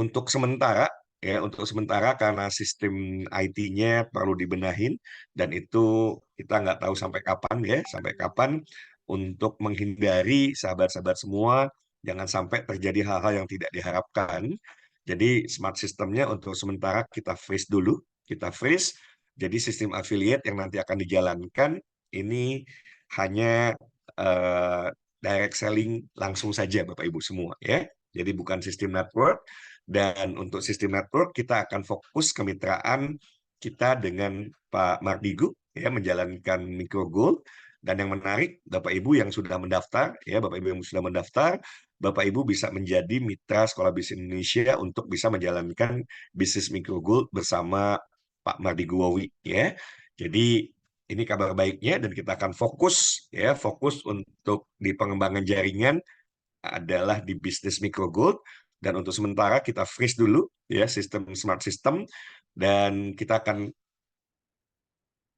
untuk sementara ya, untuk sementara karena sistem IT-nya perlu dibenahin, dan itu kita nggak tahu sampai kapan ya, sampai kapan, untuk menghindari sahabat-sahabat semua jangan sampai terjadi hal-hal yang tidak diharapkan. Jadi smart sistemnya untuk sementara kita freeze dulu, kita freeze. Jadi sistem affiliate yang nanti akan dijalankan ini hanya eh, direct selling langsung saja Bapak Ibu semua ya. Jadi bukan sistem network, dan untuk sistem network kita akan fokus kemitraan kita dengan Pak Mardigu ya, menjalankan micro goal. Dan yang menarik, Bapak Ibu yang sudah mendaftar ya, Bapak Ibu yang sudah mendaftar, Bapak Ibu bisa menjadi mitra Sekolah Bisnis Indonesia untuk bisa menjalankan bisnis micro goal bersama Pak Mardigu Wowi ya. Jadi ini kabar baiknya, dan kita akan fokus ya, fokus untuk di pengembangan jaringan adalah di bisnis micro gold, dan untuk sementara kita freeze dulu ya sistem smart system, dan kita akan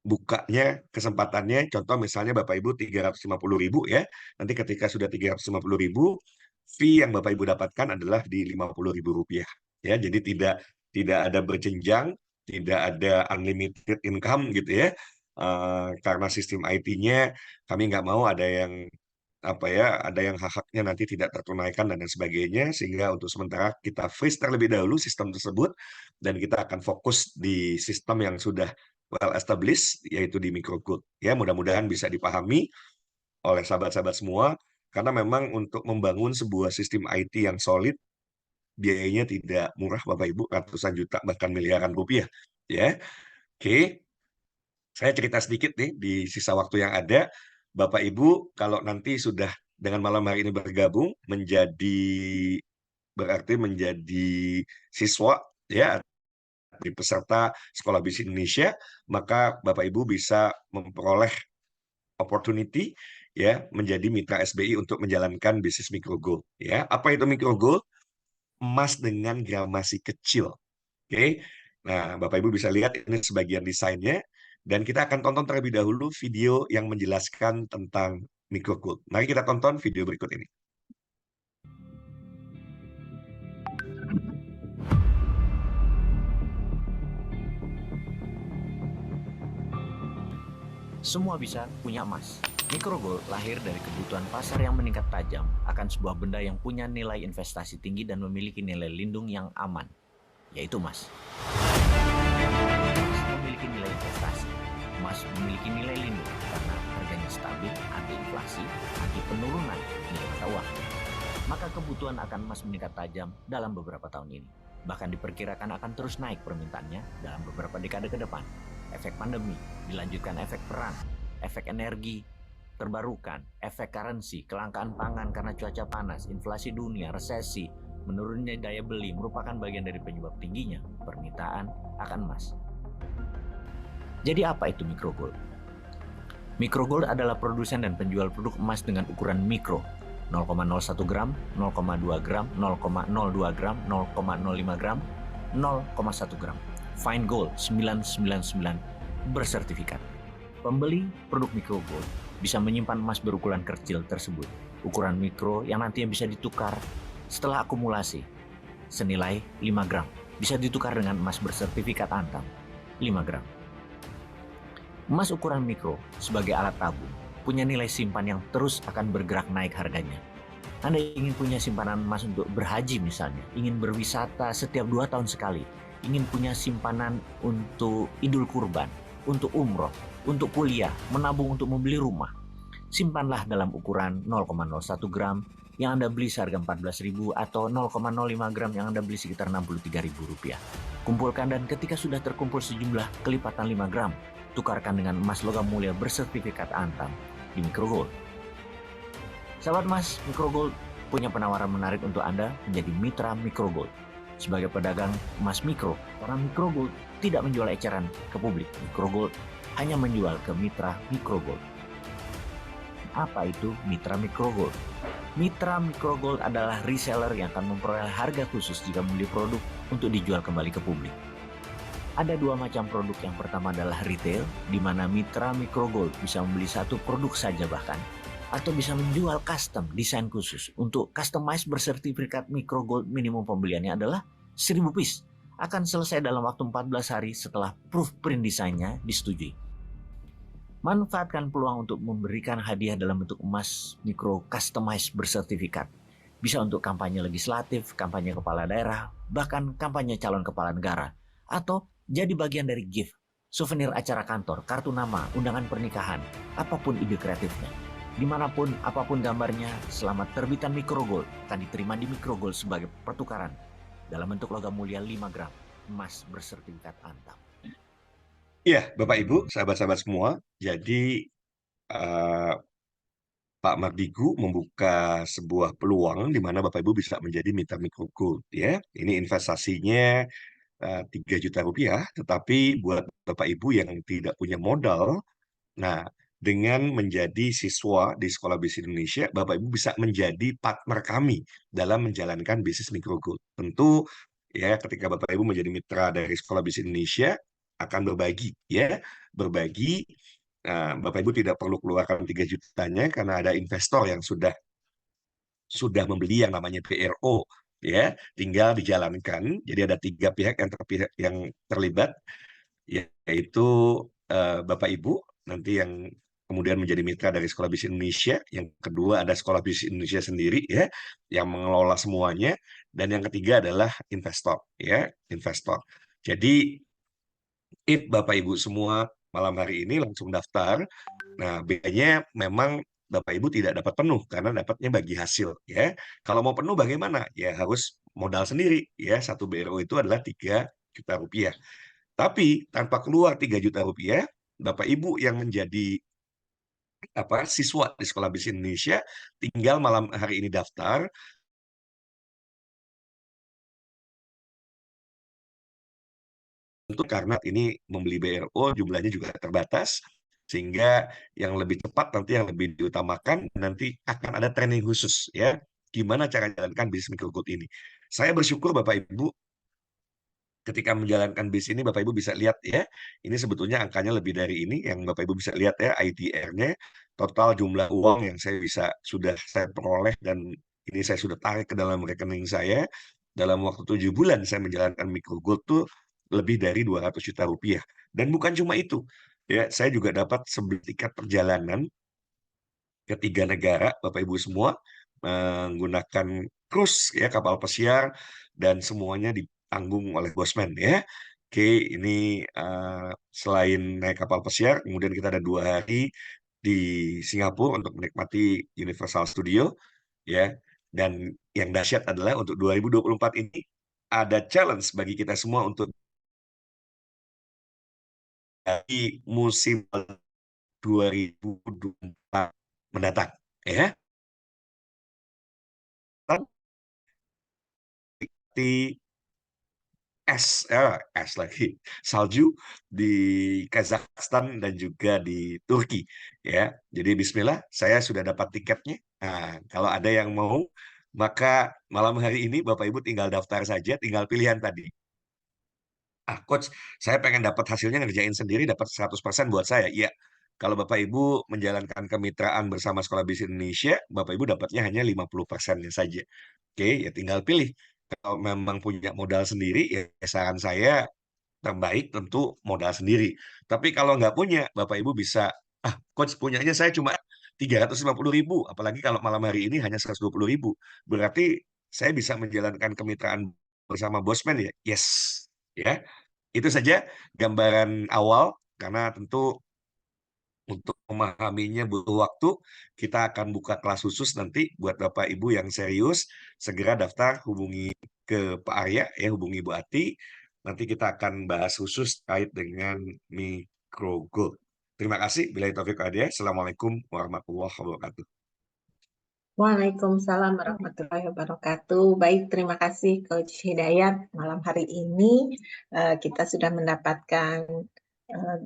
bukanya kesempatannya, contoh misalnya Bapak Ibu 350.000 ya, nanti ketika sudah 350.000, fee yang Bapak Ibu dapatkan adalah di Rp50.000 ya, jadi tidak ada berjenjang, tidak ada unlimited income gitu ya. Karena sistem IT-nya kami nggak mau ada yang apa ya, ada yang hak-haknya nanti tidak tertunaikan dan lain sebagainya, sehingga untuk sementara kita freeze terlebih dahulu sistem tersebut, dan kita akan fokus di sistem yang sudah well established, yaitu di microgrid ya. Mudah-mudahan bisa dipahami oleh sahabat-sahabat semua, karena memang untuk membangun sebuah sistem IT yang solid biayanya tidak murah Bapak Ibu, ratusan juta bahkan miliaran rupiah ya. Oke, saya cerita sedikit nih di sisa waktu yang ada. Bapak Ibu kalau nanti sudah dengan malam hari ini bergabung berarti menjadi siswa ya di peserta Sekolah Bisnis Indonesia, maka Bapak Ibu bisa memperoleh opportunity ya menjadi mitra SBI untuk menjalankan bisnis micro gold ya. Apa itu micro gold? Emas dengan gramasi kecil. Oke. Nah, Bapak Ibu bisa lihat ini sebagian desainnya, dan kita akan tonton terlebih dahulu video yang menjelaskan tentang micro gold. Mari kita tonton video berikut ini. Semua bisa punya emas. Micro gold lahir dari kebutuhan pasar yang meningkat tajam akan sebuah benda yang punya nilai investasi tinggi dan memiliki nilai lindung yang aman, yaitu emas. Emas memiliki nilai investasi. Emas memiliki nilai lindung karena harganya stabil, anti inflasi, anti penurunan nilai mata uang. Maka kebutuhan akan emas meningkat tajam dalam beberapa tahun ini. Bahkan diperkirakan akan terus naik permintaannya dalam beberapa dekade ke depan. Efek pandemi, dilanjutkan efek perang, efek energi terbarukan, efek currency, kelangkaan pangan karena cuaca panas, inflasi dunia, resesi, menurunnya daya beli merupakan bagian dari penyebab tingginya permintaan akan emas. Jadi apa itu micro gold? Micro gold adalah produsen dan penjual produk emas dengan ukuran mikro, 0,01 gram, 0,2 gram, 0,02 gram, 0,05 gram, 0,1 gram. Fine Gold 999 bersertifikat. Pembeli produk micro gold bisa menyimpan emas berukuran kecil tersebut, ukuran mikro yang nantinya bisa ditukar setelah akumulasi senilai 5 gram. Bisa ditukar dengan emas bersertifikat Antam 5 gram. Emas ukuran mikro sebagai alat tabung punya nilai simpan yang terus akan bergerak naik harganya. Anda ingin punya simpanan emas untuk berhaji misalnya, ingin berwisata setiap 2 tahun sekali, ingin punya simpanan untuk Idul Kurban, untuk umroh, untuk kuliah, menabung untuk membeli rumah. Simpanlah dalam ukuran 0,01 gram yang Anda beli seharga Rp14.000 atau 0,05 gram yang Anda beli sekitar Rp63.000. Kumpulkan, dan ketika sudah terkumpul sejumlah kelipatan 5 gram, tukarkan dengan emas logam mulia bersertifikat Antam di micro gold. Sahabat emas, micro gold punya penawaran menarik untuk Anda menjadi mitra micro gold. Sebagai pedagang emas mikro, karena micro gold tidak menjual eceran ke publik. Micro gold hanya menjual ke mitra micro gold. Apa itu mitra micro gold? Mitra micro gold adalah reseller yang akan memperoleh harga khusus jika membeli produk untuk dijual kembali ke publik. Ada 2 macam produk. Yang pertama adalah retail, di mana mitra micro gold bisa membeli satu produk saja bahkan, atau bisa menjual custom desain khusus. Untuk customize bersertifikat micro gold, minimum pembeliannya adalah 1000 piece. Akan selesai dalam waktu 14 hari setelah proof print desainnya disetujui. Manfaatkan peluang untuk memberikan hadiah dalam bentuk emas micro customize bersertifikat. Bisa untuk kampanye legislatif, kampanye kepala daerah, bahkan kampanye calon kepala negara. Atau jadi bagian dari gift, souvenir acara kantor, kartu nama, undangan pernikahan, apapun ide kreatifnya. Dimanapun, apapun gambarnya, selamat terbitan Microgold akan diterima di Microgold sebagai pertukaran dalam bentuk logam mulia 5 gram emas bersertifikat Antam. Iya, Bapak Ibu, sahabat-sahabat semua. Jadi eh, Pak Mardigu membuka sebuah peluang di mana Bapak Ibu bisa menjadi mitra Microgold ya. Ini investasinya 3 juta rupiah, tetapi buat Bapak Ibu yang tidak punya modal, nah dengan menjadi siswa di Sekolah Bisnis Indonesia, Bapak Ibu bisa menjadi partner kami dalam menjalankan bisnis Microgold. Tentu ya ketika Bapak Ibu menjadi mitra dari Sekolah Bisnis Indonesia akan berbagi ya, berbagi. Bapak Ibu tidak perlu keluarkan 3 jutanya karena ada investor yang sudah membeli yang namanya PRO ya, tinggal dijalankan. Jadi ada 3 pihak yang terlibat, yaitu Bapak Ibu nanti yang kemudian menjadi mitra dari Sekolah Bisnis Indonesia, yang kedua ada Sekolah Bisnis Indonesia sendiri ya yang mengelola semuanya, dan yang ketiga adalah investor ya, investor. Jadi Bapak Ibu semua malam hari ini langsung daftar. Nah, bedanya memang Bapak Ibu tidak dapat penuh karena dapatnya bagi hasil ya. Kalau mau penuh bagaimana? Ya harus modal sendiri ya. Satu BRO itu adalah 3 juta rupiah. Tapi tanpa keluar 3 juta rupiah, Bapak Ibu yang menjadi siswa di Sekolah Bisnis Indonesia tinggal malam hari ini daftar. Tentu karena ini membeli BRO jumlahnya juga terbatas, sehingga yang lebih cepat nanti yang lebih diutamakan, nanti akan ada training khusus ya, gimana cara jalankan bisnis Microgold ini. Saya bersyukur Bapak Ibu ketika menjalankan bis ini Bapak Ibu bisa lihat ya, ini sebetulnya angkanya lebih dari ini yang Bapak Ibu bisa lihat ya, ITR-nya, total jumlah uang yang sudah saya peroleh dan ini saya sudah tarik ke dalam rekening saya dalam waktu 7 bulan saya menjalankan Microgold tuh lebih dari 200 juta rupiah. Dan bukan cuma itu, ya saya juga dapat 11 tiket perjalanan ke 3 negara, Bapak Ibu semua, menggunakan cruise ya, kapal pesiar, dan semuanya ditanggung oleh Bosman ya. Oke, ini selain naik kapal pesiar, kemudian kita ada 2 hari di Singapura untuk menikmati Universal Studio ya. Dan yang dahsyat adalah untuk 2024 ini ada challenge bagi kita semua untuk di musim 2024 mendatang ya. Di es lagi, salju di Kazakhstan dan juga di Turki ya. Jadi bismillah, saya sudah dapat tiketnya. Nah, kalau ada yang mau, maka malam hari ini Bapak Ibu tinggal daftar saja, tinggal pilihan tadi. Coach, saya pengen dapat hasilnya ngerjain sendiri, dapat 100% buat saya. Iya, kalau Bapak Ibu menjalankan kemitraan bersama Sekolah Bisnis Indonesia, Bapak Ibu dapatnya hanya 50%-nya saja. Oke, ya tinggal pilih. Kalau memang punya modal sendiri, ya saran saya terbaik tentu modal sendiri. Tapi kalau nggak punya, Bapak Ibu bisa, Coach punyanya saya cuma 350.000, apalagi kalau malam hari ini hanya 120.000. Berarti saya bisa menjalankan kemitraan bersama Bosman ya? Yes. Ya, itu saja gambaran awal, karena tentu untuk memahaminya butuh waktu. Kita akan buka kelas khusus nanti buat Bapak Ibu yang serius. Segera daftar, hubungi ke Pak Arya, ya hubungi Bu Ati. Nanti kita akan bahas khusus terkait dengan Microgold. Terima kasih. Bila Taufik Hidayah. Assalamualaikum warahmatullahi wabarakatuh. Waalaikumsalam warahmatullahi wabarakatuh. Baik, terima kasih Coach Hidayat. Malam hari ini kita sudah mendapatkan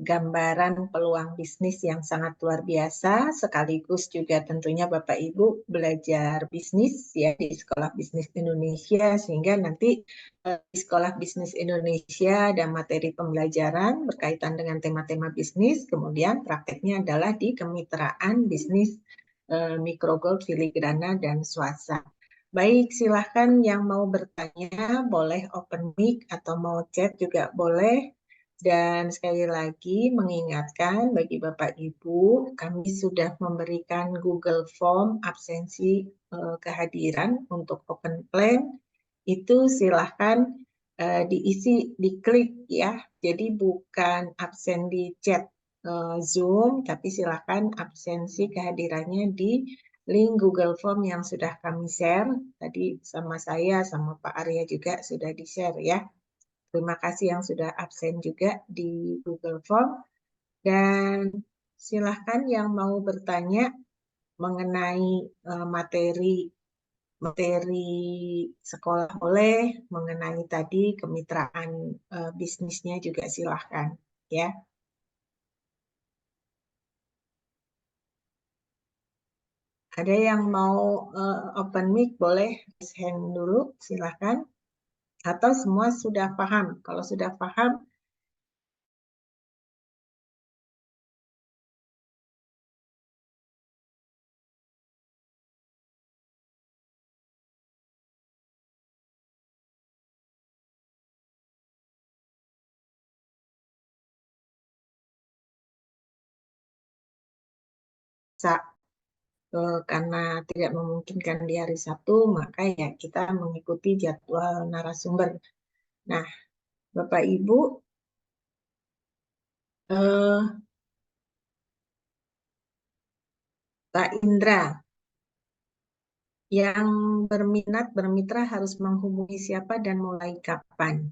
gambaran peluang bisnis yang sangat luar biasa, sekaligus juga tentunya Bapak Ibu belajar bisnis ya di Sekolah Bisnis Indonesia, sehingga nanti di Sekolah Bisnis Indonesia ada materi pembelajaran berkaitan dengan tema-tema bisnis, kemudian prakteknya adalah di kemitraan bisnis Microgold, Filigrana, dan Swasta. Baik, silahkan yang mau bertanya boleh open mic atau mau chat juga boleh. Dan sekali lagi mengingatkan bagi Bapak Ibu, kami sudah memberikan Google Form absensi kehadiran untuk open plan. Itu silahkan diisi, diklik ya. Jadi bukan absen di chat. Zoom, tapi silakan absensi kehadirannya di link Google Form yang sudah kami share. Tadi sama saya, sama Pak Arya juga sudah di-share ya. Terima kasih yang sudah absen juga di Google Form. Dan silahkan yang mau bertanya mengenai materi sekolah boleh, mengenai tadi kemitraan bisnisnya juga silahkan ya. Ada yang mau open mic boleh raise hand dulu, silahkan. Atau semua sudah paham? Kalau sudah paham, bisa karena tidak memungkinkan di hari Sabtu, maka ya kita mengikuti jadwal narasumber. Nah, Bapak Ibu, Pak Indra, yang berminat bermitra harus menghubungi siapa dan mulai kapan?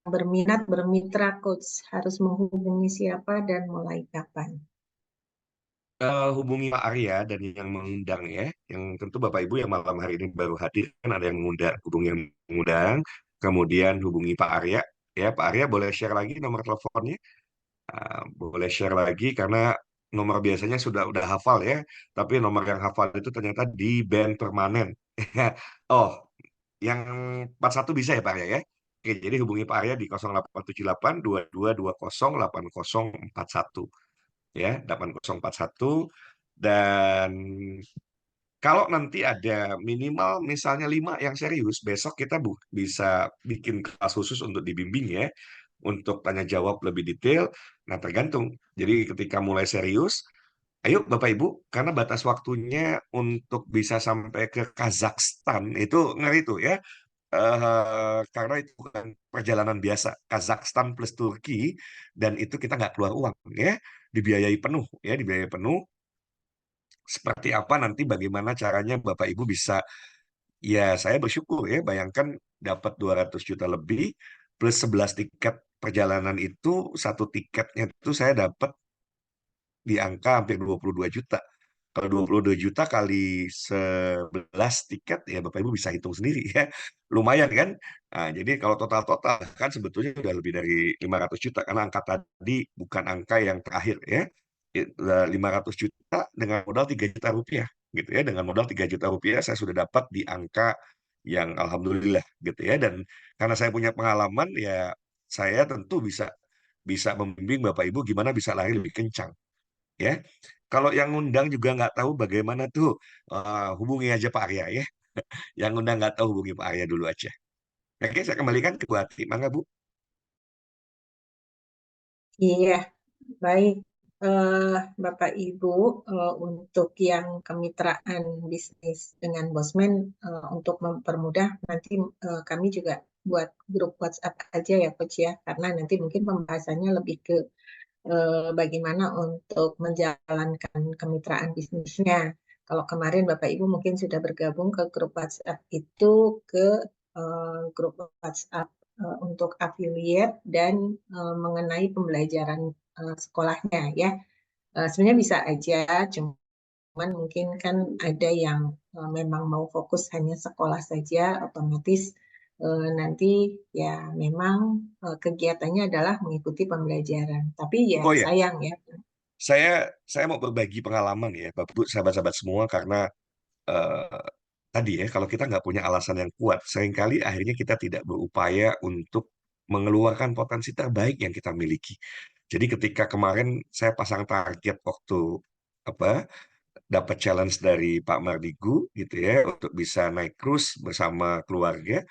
Berminat bermitra coach harus menghubungi siapa dan mulai kapan? Hubungi Pak Arya dan yang mengundang ya, yang tentu Bapak Ibu yang malam hari ini baru hadir kan ada yang mengundang, hubungi yang mengundang, kemudian hubungi Pak Arya ya. Pak Arya boleh share lagi nomor teleponnya. Boleh share lagi karena nomor biasanya sudah udah hafal ya, tapi nomor yang hafal itu ternyata di band permanen. Oh, yang 41 bisa ya Pak Arya ya. Oke, jadi hubungi Pak Arya di 0878 2220 8041 ya, 8041. Dan kalau nanti ada minimal misalnya 5 yang serius, besok kita bisa bikin kelas khusus untuk dibimbing ya, untuk tanya jawab lebih detail. Nah, tergantung. Jadi ketika mulai serius, ayo Bapak Ibu, karena batas waktunya untuk bisa sampai ke Kazakhstan itu ngeri tuh ya. Karena itu bukan perjalanan biasa, Kazakhstan plus Turki, dan itu kita nggak keluar uang ya, dibiayai penuh ya, dibiayai penuh. Seperti apa nanti bagaimana caranya Bapak Ibu bisa, ya saya bersyukur ya, bayangkan dapat 200 juta lebih plus 11 tiket perjalanan itu, satu tiketnya itu saya dapat di angka hampir 22 juta. Kalau 22 juta kali 11 tiket ya Bapak Ibu bisa hitung sendiri ya. Lumayan kan? Nah, jadi kalau total-total kan sebetulnya sudah lebih dari 500 juta karena angka tadi bukan angka yang terakhir ya. 500 juta dengan modal 3 juta rupiah gitu ya. Dengan modal 3 juta rupiah saya sudah dapat di angka yang alhamdulillah gitu ya. Dan karena saya punya pengalaman ya, saya tentu bisa bisa membimbing Bapak Ibu gimana bisa lari lebih kencang ya. Kalau yang ngundang juga nggak tahu bagaimana tuh, hubungi aja Pak Arya ya. Yang ngundang nggak tahu hubungi Pak Arya dulu aja. Oke, saya kembalikan ke Bu Ati. Mangga Bu. Iya, baik. Bapak Ibu, untuk yang kemitraan bisnis dengan Bosman, untuk mempermudah nanti kami juga buat grup WhatsApp aja ya Coach ya, karena nanti mungkin pembahasannya lebih ke bagaimana untuk menjalankan kemitraan bisnisnya. Kalau kemarin Bapak Ibu mungkin sudah bergabung ke grup WhatsApp itu, ke grup WhatsApp untuk affiliate dan mengenai pembelajaran sekolahnya ya. Sebenarnya bisa aja, cuman mungkin kan ada yang memang mau fokus hanya sekolah saja, otomatis nanti ya memang kegiatannya adalah mengikuti pembelajaran. Tapi ya Oh ya, sayang ya. saya mau berbagi pengalaman ya, Bapak Ibu, sahabat-sahabat semua, karena eh, tadi ya, kalau kita nggak punya alasan yang kuat, seringkali akhirnya kita tidak berupaya untuk mengeluarkan potensi terbaik yang kita miliki. Jadi ketika kemarin saya pasang target waktu apa dapat challenge dari Pak Mardigu gitu ya untuk bisa naik cruise bersama keluarga.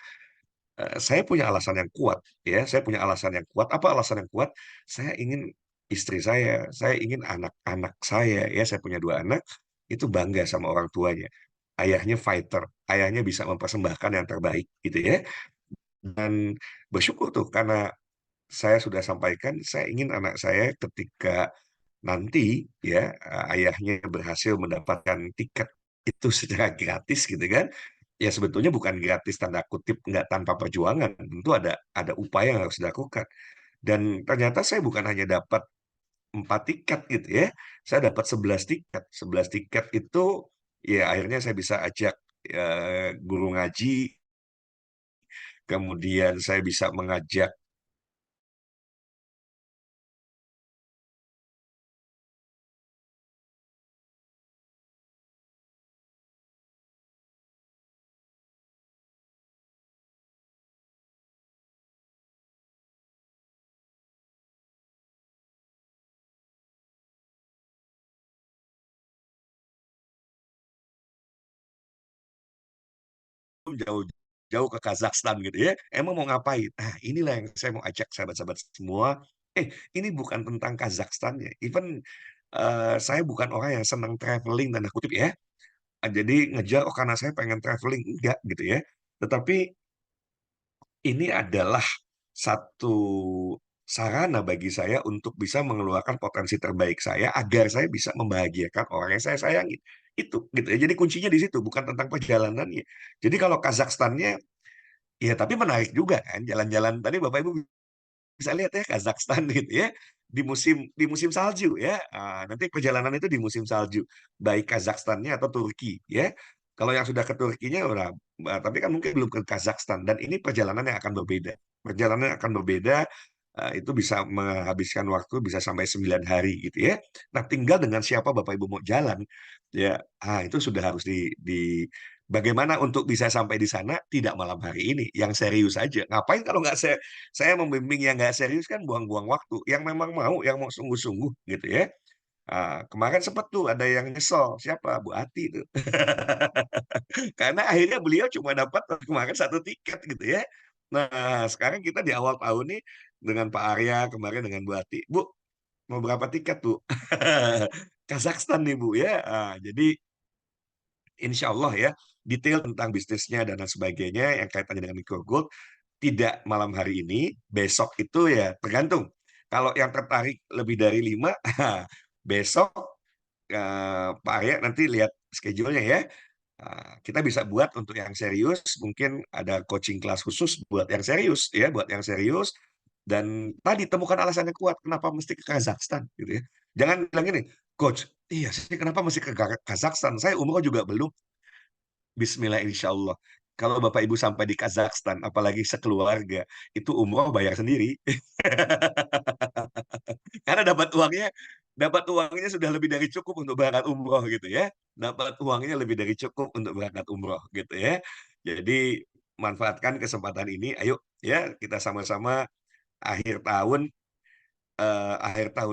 Saya punya alasan yang kuat ya, saya punya alasan yang kuat. Apa alasan yang kuat? Saya ingin istri saya ingin anak-anak saya punya 2 anak, itu bangga sama orang tuanya. Ayahnya fighter, ayahnya bisa mempersembahkan yang terbaik gitu ya. Dan bersyukur tuh karena saya sudah sampaikan, saya ingin anak saya ketika nanti ya ayahnya berhasil mendapatkan tiket itu secara gratis gitu kan. Ya sebetulnya bukan gratis tanda kutip nggak tanpa perjuangan, tentu ada upaya yang harus dilakukan. Dan ternyata saya bukan hanya dapat 4 tiket gitu ya, saya dapat 11 tiket. 11 tiket itu ya akhirnya saya bisa ajak guru ngaji, kemudian saya bisa mengajak jauh-jauh ke Kazakhstan gitu ya. Emang mau ngapain? Nah, inilah yang saya mau ajak sahabat-sahabat semua. Ini bukan tentang Kazakhstan ya. Even saya bukan orang yang senang traveling tanda kutip ya. Jadi ngejar karena saya pengen traveling enggak gitu ya. Tetapi ini adalah satu sarana bagi saya untuk bisa mengeluarkan potensi terbaik saya agar saya bisa membahagiakan orang yang saya sayangi. Itu gitu ya. Jadi kuncinya di situ, bukan tentang perjalanannya. Jadi kalau Kazakhstannya, ya tapi menarik juga kan jalan-jalan tadi Bapak Ibu bisa lihat ya Kazakhstan gitu ya di musim salju ya. Nanti perjalanan itu di musim salju baik Kazakhstannya atau Turki ya. Kalau yang sudah ke Turkinya udah tapi kan mungkin belum ke Kazakhstan dan ini perjalanan yang akan berbeda. Perjalanan yang akan berbeda itu bisa menghabiskan waktu bisa sampai 9 hari gitu ya. Nah, tinggal dengan siapa Bapak Ibu mau jalan ya. Itu sudah harus di bagaimana untuk bisa sampai di sana tidak malam hari ini, yang serius aja. Ngapain kalau nggak saya membimbing yang nggak serius kan buang-buang waktu. Yang memang mau, yang mau sungguh-sungguh gitu ya. Kemarin sempat tuh ada yang nyesel. Siapa? Bu Ati tuh. Karena akhirnya beliau cuma dapat kemarin 1 tiket gitu ya. Nah, sekarang kita di awal tahun nih dengan Pak Arya, kemarin dengan Bu Ati. Bu, mau berapa tiket, Bu? Kazakhstan nih, Bu ya. Jadi insya Allah ya, detail tentang bisnisnya dan lain sebagainya yang kaitannya dengan micro gold tidak malam hari ini, besok itu ya tergantung. Kalau yang tertarik lebih dari 5, besok Pak Arya nanti lihat schedule-nya ya. Kita bisa buat untuk yang serius, mungkin ada coaching kelas khusus buat yang serius ya, buat yang serius. Dan tadi temukan alasan yang kuat kenapa mesti ke Kazakhstan gitu ya. Jangan bilang gini, coach, iya sih kenapa mesti ke Kazakhstan? Saya umroh juga belum. Bismillah insya Allah. Kalau Bapak Ibu sampai di Kazakhstan, apalagi sekeluarga, itu umroh bayar sendiri. Karena dapat uangnya sudah lebih dari cukup untuk berangkat umroh gitu ya. Dapat uangnya lebih dari cukup untuk berangkat umroh gitu ya. Jadi manfaatkan kesempatan ini. Ayo ya kita sama-sama akhir tahun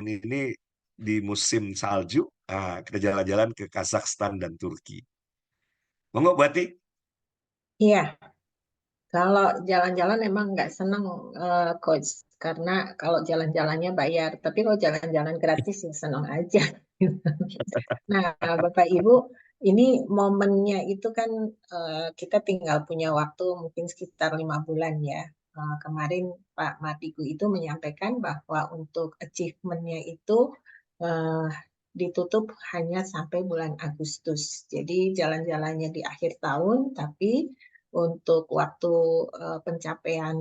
ini di musim salju. Kita jalan-jalan ke Kazakhstan dan Turki. Monggo berarti. Iya, kalau jalan-jalan emang nggak seneng coach, karena kalau jalan-jalannya bayar, tapi kalau jalan-jalan gratis ya seneng aja. Nah, Bapak Ibu, ini momennya itu kan kita tinggal punya waktu mungkin sekitar 5 bulan ya. Kemarin Pak Matiku itu menyampaikan bahwa untuk achievement-nya itu eh, ditutup hanya sampai bulan Agustus. Jadi jalan-jalannya di akhir tahun, tapi untuk waktu pencapaian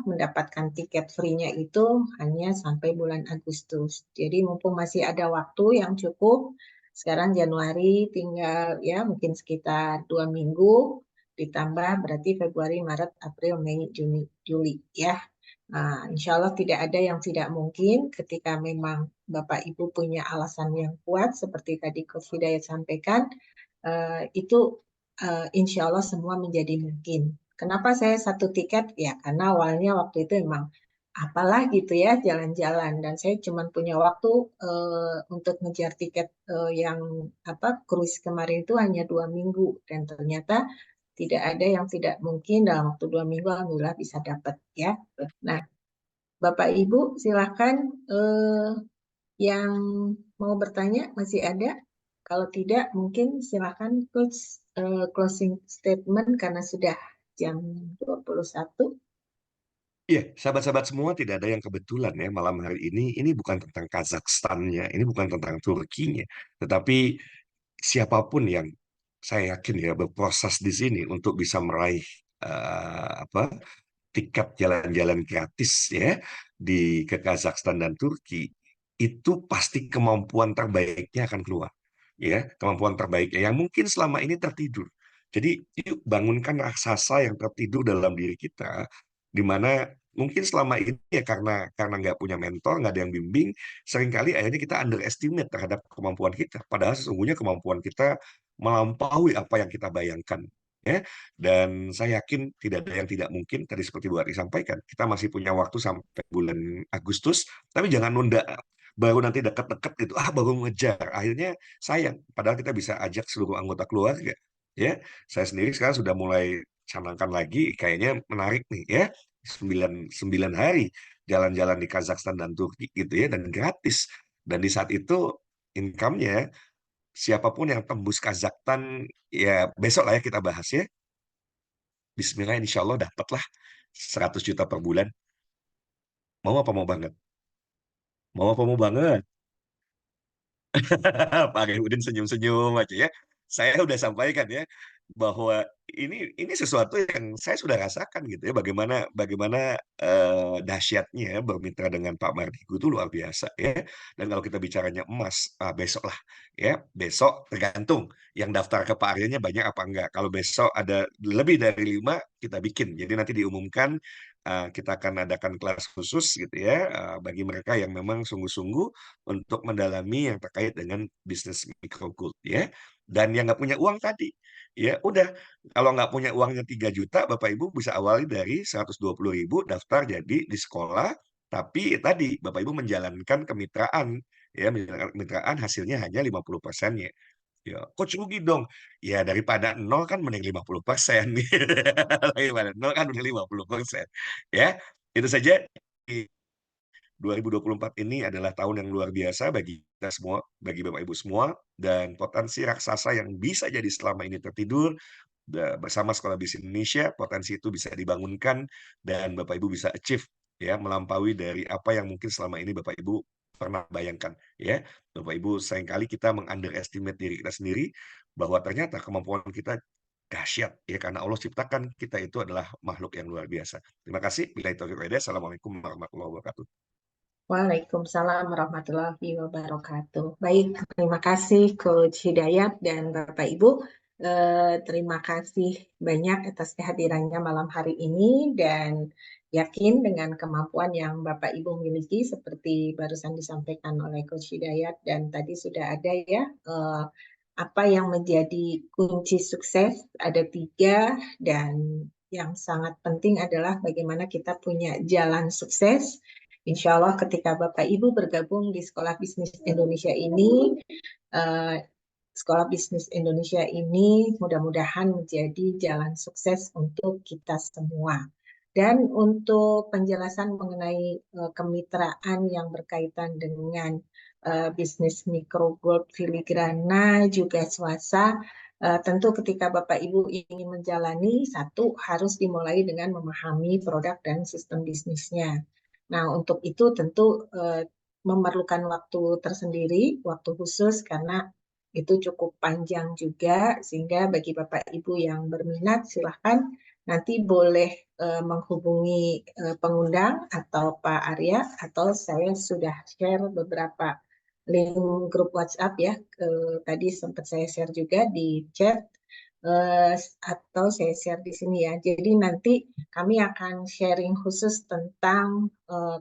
mendapatkan tiket free-nya itu hanya sampai bulan Agustus. Jadi mumpung masih ada waktu yang cukup, sekarang Januari tinggal ya mungkin sekitar 2 minggu, ditambah berarti Februari, Maret, April, Mei, Juni, Juli ya. Nah, insya Allah tidak ada yang tidak mungkin ketika memang Bapak Ibu punya alasan yang kuat seperti tadi Coach Hidayat sampaikan, itu insya Allah semua menjadi mungkin. Kenapa saya 1 tiket? Ya karena awalnya waktu itu emang apalah gitu ya jalan-jalan dan saya cuma punya waktu untuk ngejar tiket yang cruise kemarin itu hanya 2 minggu dan ternyata tidak ada yang tidak mungkin dalam waktu 2 minggu alhamdulillah bisa dapat ya. Nah, Bapak Ibu silakan yang mau bertanya masih ada. Kalau tidak mungkin silakan Coach closing statement karena sudah jam 21. Iya, sahabat-sahabat semua tidak ada yang kebetulan ya malam hari ini. Ini bukan tentang Kazakhstannya, ini bukan tentang Turkinya, tetapi siapapun yang saya yakin ya berproses di sini untuk bisa meraih apa tiket jalan-jalan gratis ya ke Kazakhstan dan Turki itu pasti kemampuan terbaiknya akan keluar ya kemampuan terbaiknya yang mungkin selama ini tertidur. Jadi yuk bangunkan raksasa yang tertidur dalam diri kita di mana mungkin selama ini ya karena nggak punya mentor, nggak ada yang bimbing, seringkali akhirnya kita underestimate terhadap kemampuan kita. Padahal sesungguhnya kemampuan kita melampaui apa yang kita bayangkan. Ya, dan saya yakin tidak ada yang tidak mungkin. Tadi seperti Bu Ari sampaikan, kita masih punya waktu sampai bulan Agustus, tapi jangan nunda. Baru nanti deket-deket gitu, baru ngejar. Akhirnya sayang. Padahal kita bisa ajak seluruh anggota keluarga. Ya, saya sendiri sekarang sudah mulai canangkan lagi, kayaknya menarik nih ya. 9 hari jalan-jalan di Kazakhstan dan Turki gitu ya, dan gratis. Dan di saat itu income-nya siapapun yang tembus Kazakhstan ya besok lah ya kita bahas ya. Bismillah insya Allah dapatlah 100 juta per bulan. Mau apa mau banget? Mau apa mau banget? Pak Udin senyum-senyum aja ya. Saya udah sampaikan ya bahwa ini sesuatu yang saya sudah rasakan gitu ya. Bagaimana bagaimana dahsyatnya bermitra dengan Pak Mardigu itu luar biasa ya. Dan kalau kita bicaranya emas, besok lah ya. Besok tergantung yang daftar ke Pak Aryanya banyak apa enggak. Kalau besok ada lebih dari 5 kita bikin. Jadi nanti diumumkan kita akan adakan kelas khusus gitu ya bagi mereka yang memang sungguh-sungguh untuk mendalami yang terkait dengan bisnis microgold ya. Dan yang nggak punya uang tadi, ya udah kalau nggak punya uangnya 3 juta, Bapak Ibu bisa awali dari 120.000 daftar jadi di sekolah, tapi tadi Bapak Ibu menjalankan kemitraan, ya menjalankan kemitraan hasilnya hanya 50%-nya. Ya, coach rugi dong. Ya daripada nol kan mending 50%. Daripada nol kan mending 50%. Ya, itu saja. 2024 ini adalah tahun yang luar biasa bagi kita semua, bagi Bapak Ibu semua, dan potensi raksasa yang bisa jadi selama ini tertidur bersama Sekolah Bisnis Indonesia, potensi itu bisa dibangunkan dan Bapak Ibu bisa achieve ya, melampaui dari apa yang mungkin selama ini Bapak Ibu pernah bayangkan ya. Bapak Ibu seringkali kita mengunderestimate diri kita sendiri bahwa ternyata kemampuan kita dahsyat ya karena Allah ciptakan kita itu adalah makhluk yang luar biasa. Terima kasih. Billahi taufiq wal hidayah. Assalamualaikum warahmatullahi wabarakatuh. Waalaikumsalam warahmatullahi wabarakatuh. Baik, terima kasih Coach Hidayat dan Bapak Ibu. Terima kasih banyak atas kehadirannya malam hari ini dan yakin dengan kemampuan yang Bapak Ibu miliki seperti barusan disampaikan oleh Coach Hidayat dan tadi sudah ada ya apa yang menjadi kunci sukses ada 3 dan yang sangat penting adalah bagaimana kita punya jalan sukses. Insya Allah ketika Bapak Ibu bergabung di Sekolah Bisnis Indonesia ini, Sekolah Bisnis Indonesia ini mudah-mudahan menjadi jalan sukses untuk kita semua. Dan untuk penjelasan mengenai kemitraan yang berkaitan dengan bisnis mikro gold filigrana juga swasta, tentu ketika Bapak Ibu ingin menjalani, satu harus dimulai dengan memahami produk dan sistem bisnisnya. Nah, untuk itu tentu memerlukan waktu tersendiri, waktu khusus karena itu cukup panjang juga, sehingga bagi Bapak Ibu yang berminat silahkan nanti boleh menghubungi pengundang atau Pak Arya, atau saya sudah share beberapa link grup WhatsApp ya, tadi sempat saya share juga di chat, atau saya share di sini ya. Jadi nanti kami akan sharing khusus tentang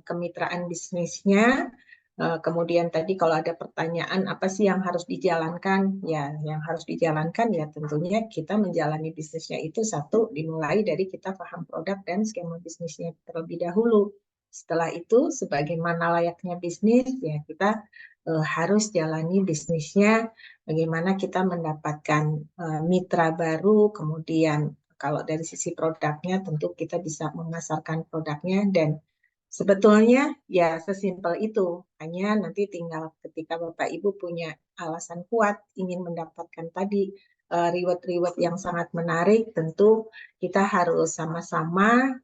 kemitraan bisnisnya. Kemudian tadi kalau ada pertanyaan apa sih yang harus dijalankan? Ya, yang harus dijalankan ya tentunya kita menjalani bisnisnya itu satu dimulai dari kita paham produk dan skema bisnisnya terlebih dahulu. Setelah itu sebagaimana layaknya bisnis ya kita harus jalani bisnisnya, bagaimana kita mendapatkan mitra baru, kemudian kalau dari sisi produknya tentu kita bisa memasarkan produknya dan sebetulnya ya sesimpel itu, hanya nanti tinggal ketika Bapak Ibu punya alasan kuat ingin mendapatkan tadi reward-reward yang sangat menarik, tentu kita harus sama-sama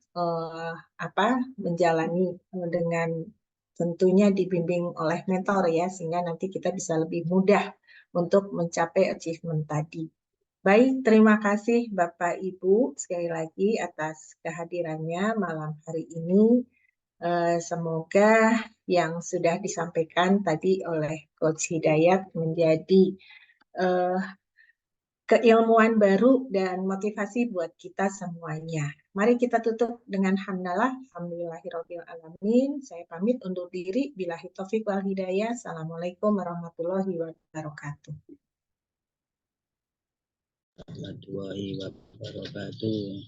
menjalani dengan tentunya dibimbing oleh mentor ya, sehingga nanti kita bisa lebih mudah untuk mencapai achievement tadi. Baik, terima kasih Bapak Ibu sekali lagi atas kehadirannya malam hari ini. Semoga yang sudah disampaikan tadi oleh Coach Hidayat menjadi keilmuan baru dan motivasi buat kita semuanya. Mari kita tutup dengan hamdalah. Alhamdulillahirabbil alamin. Saya pamit undur diri. Billahi taufik wal hidayah. Assalamualaikum warahmatullahi wabarakatuh. Warahmatullahi wabarakatuh.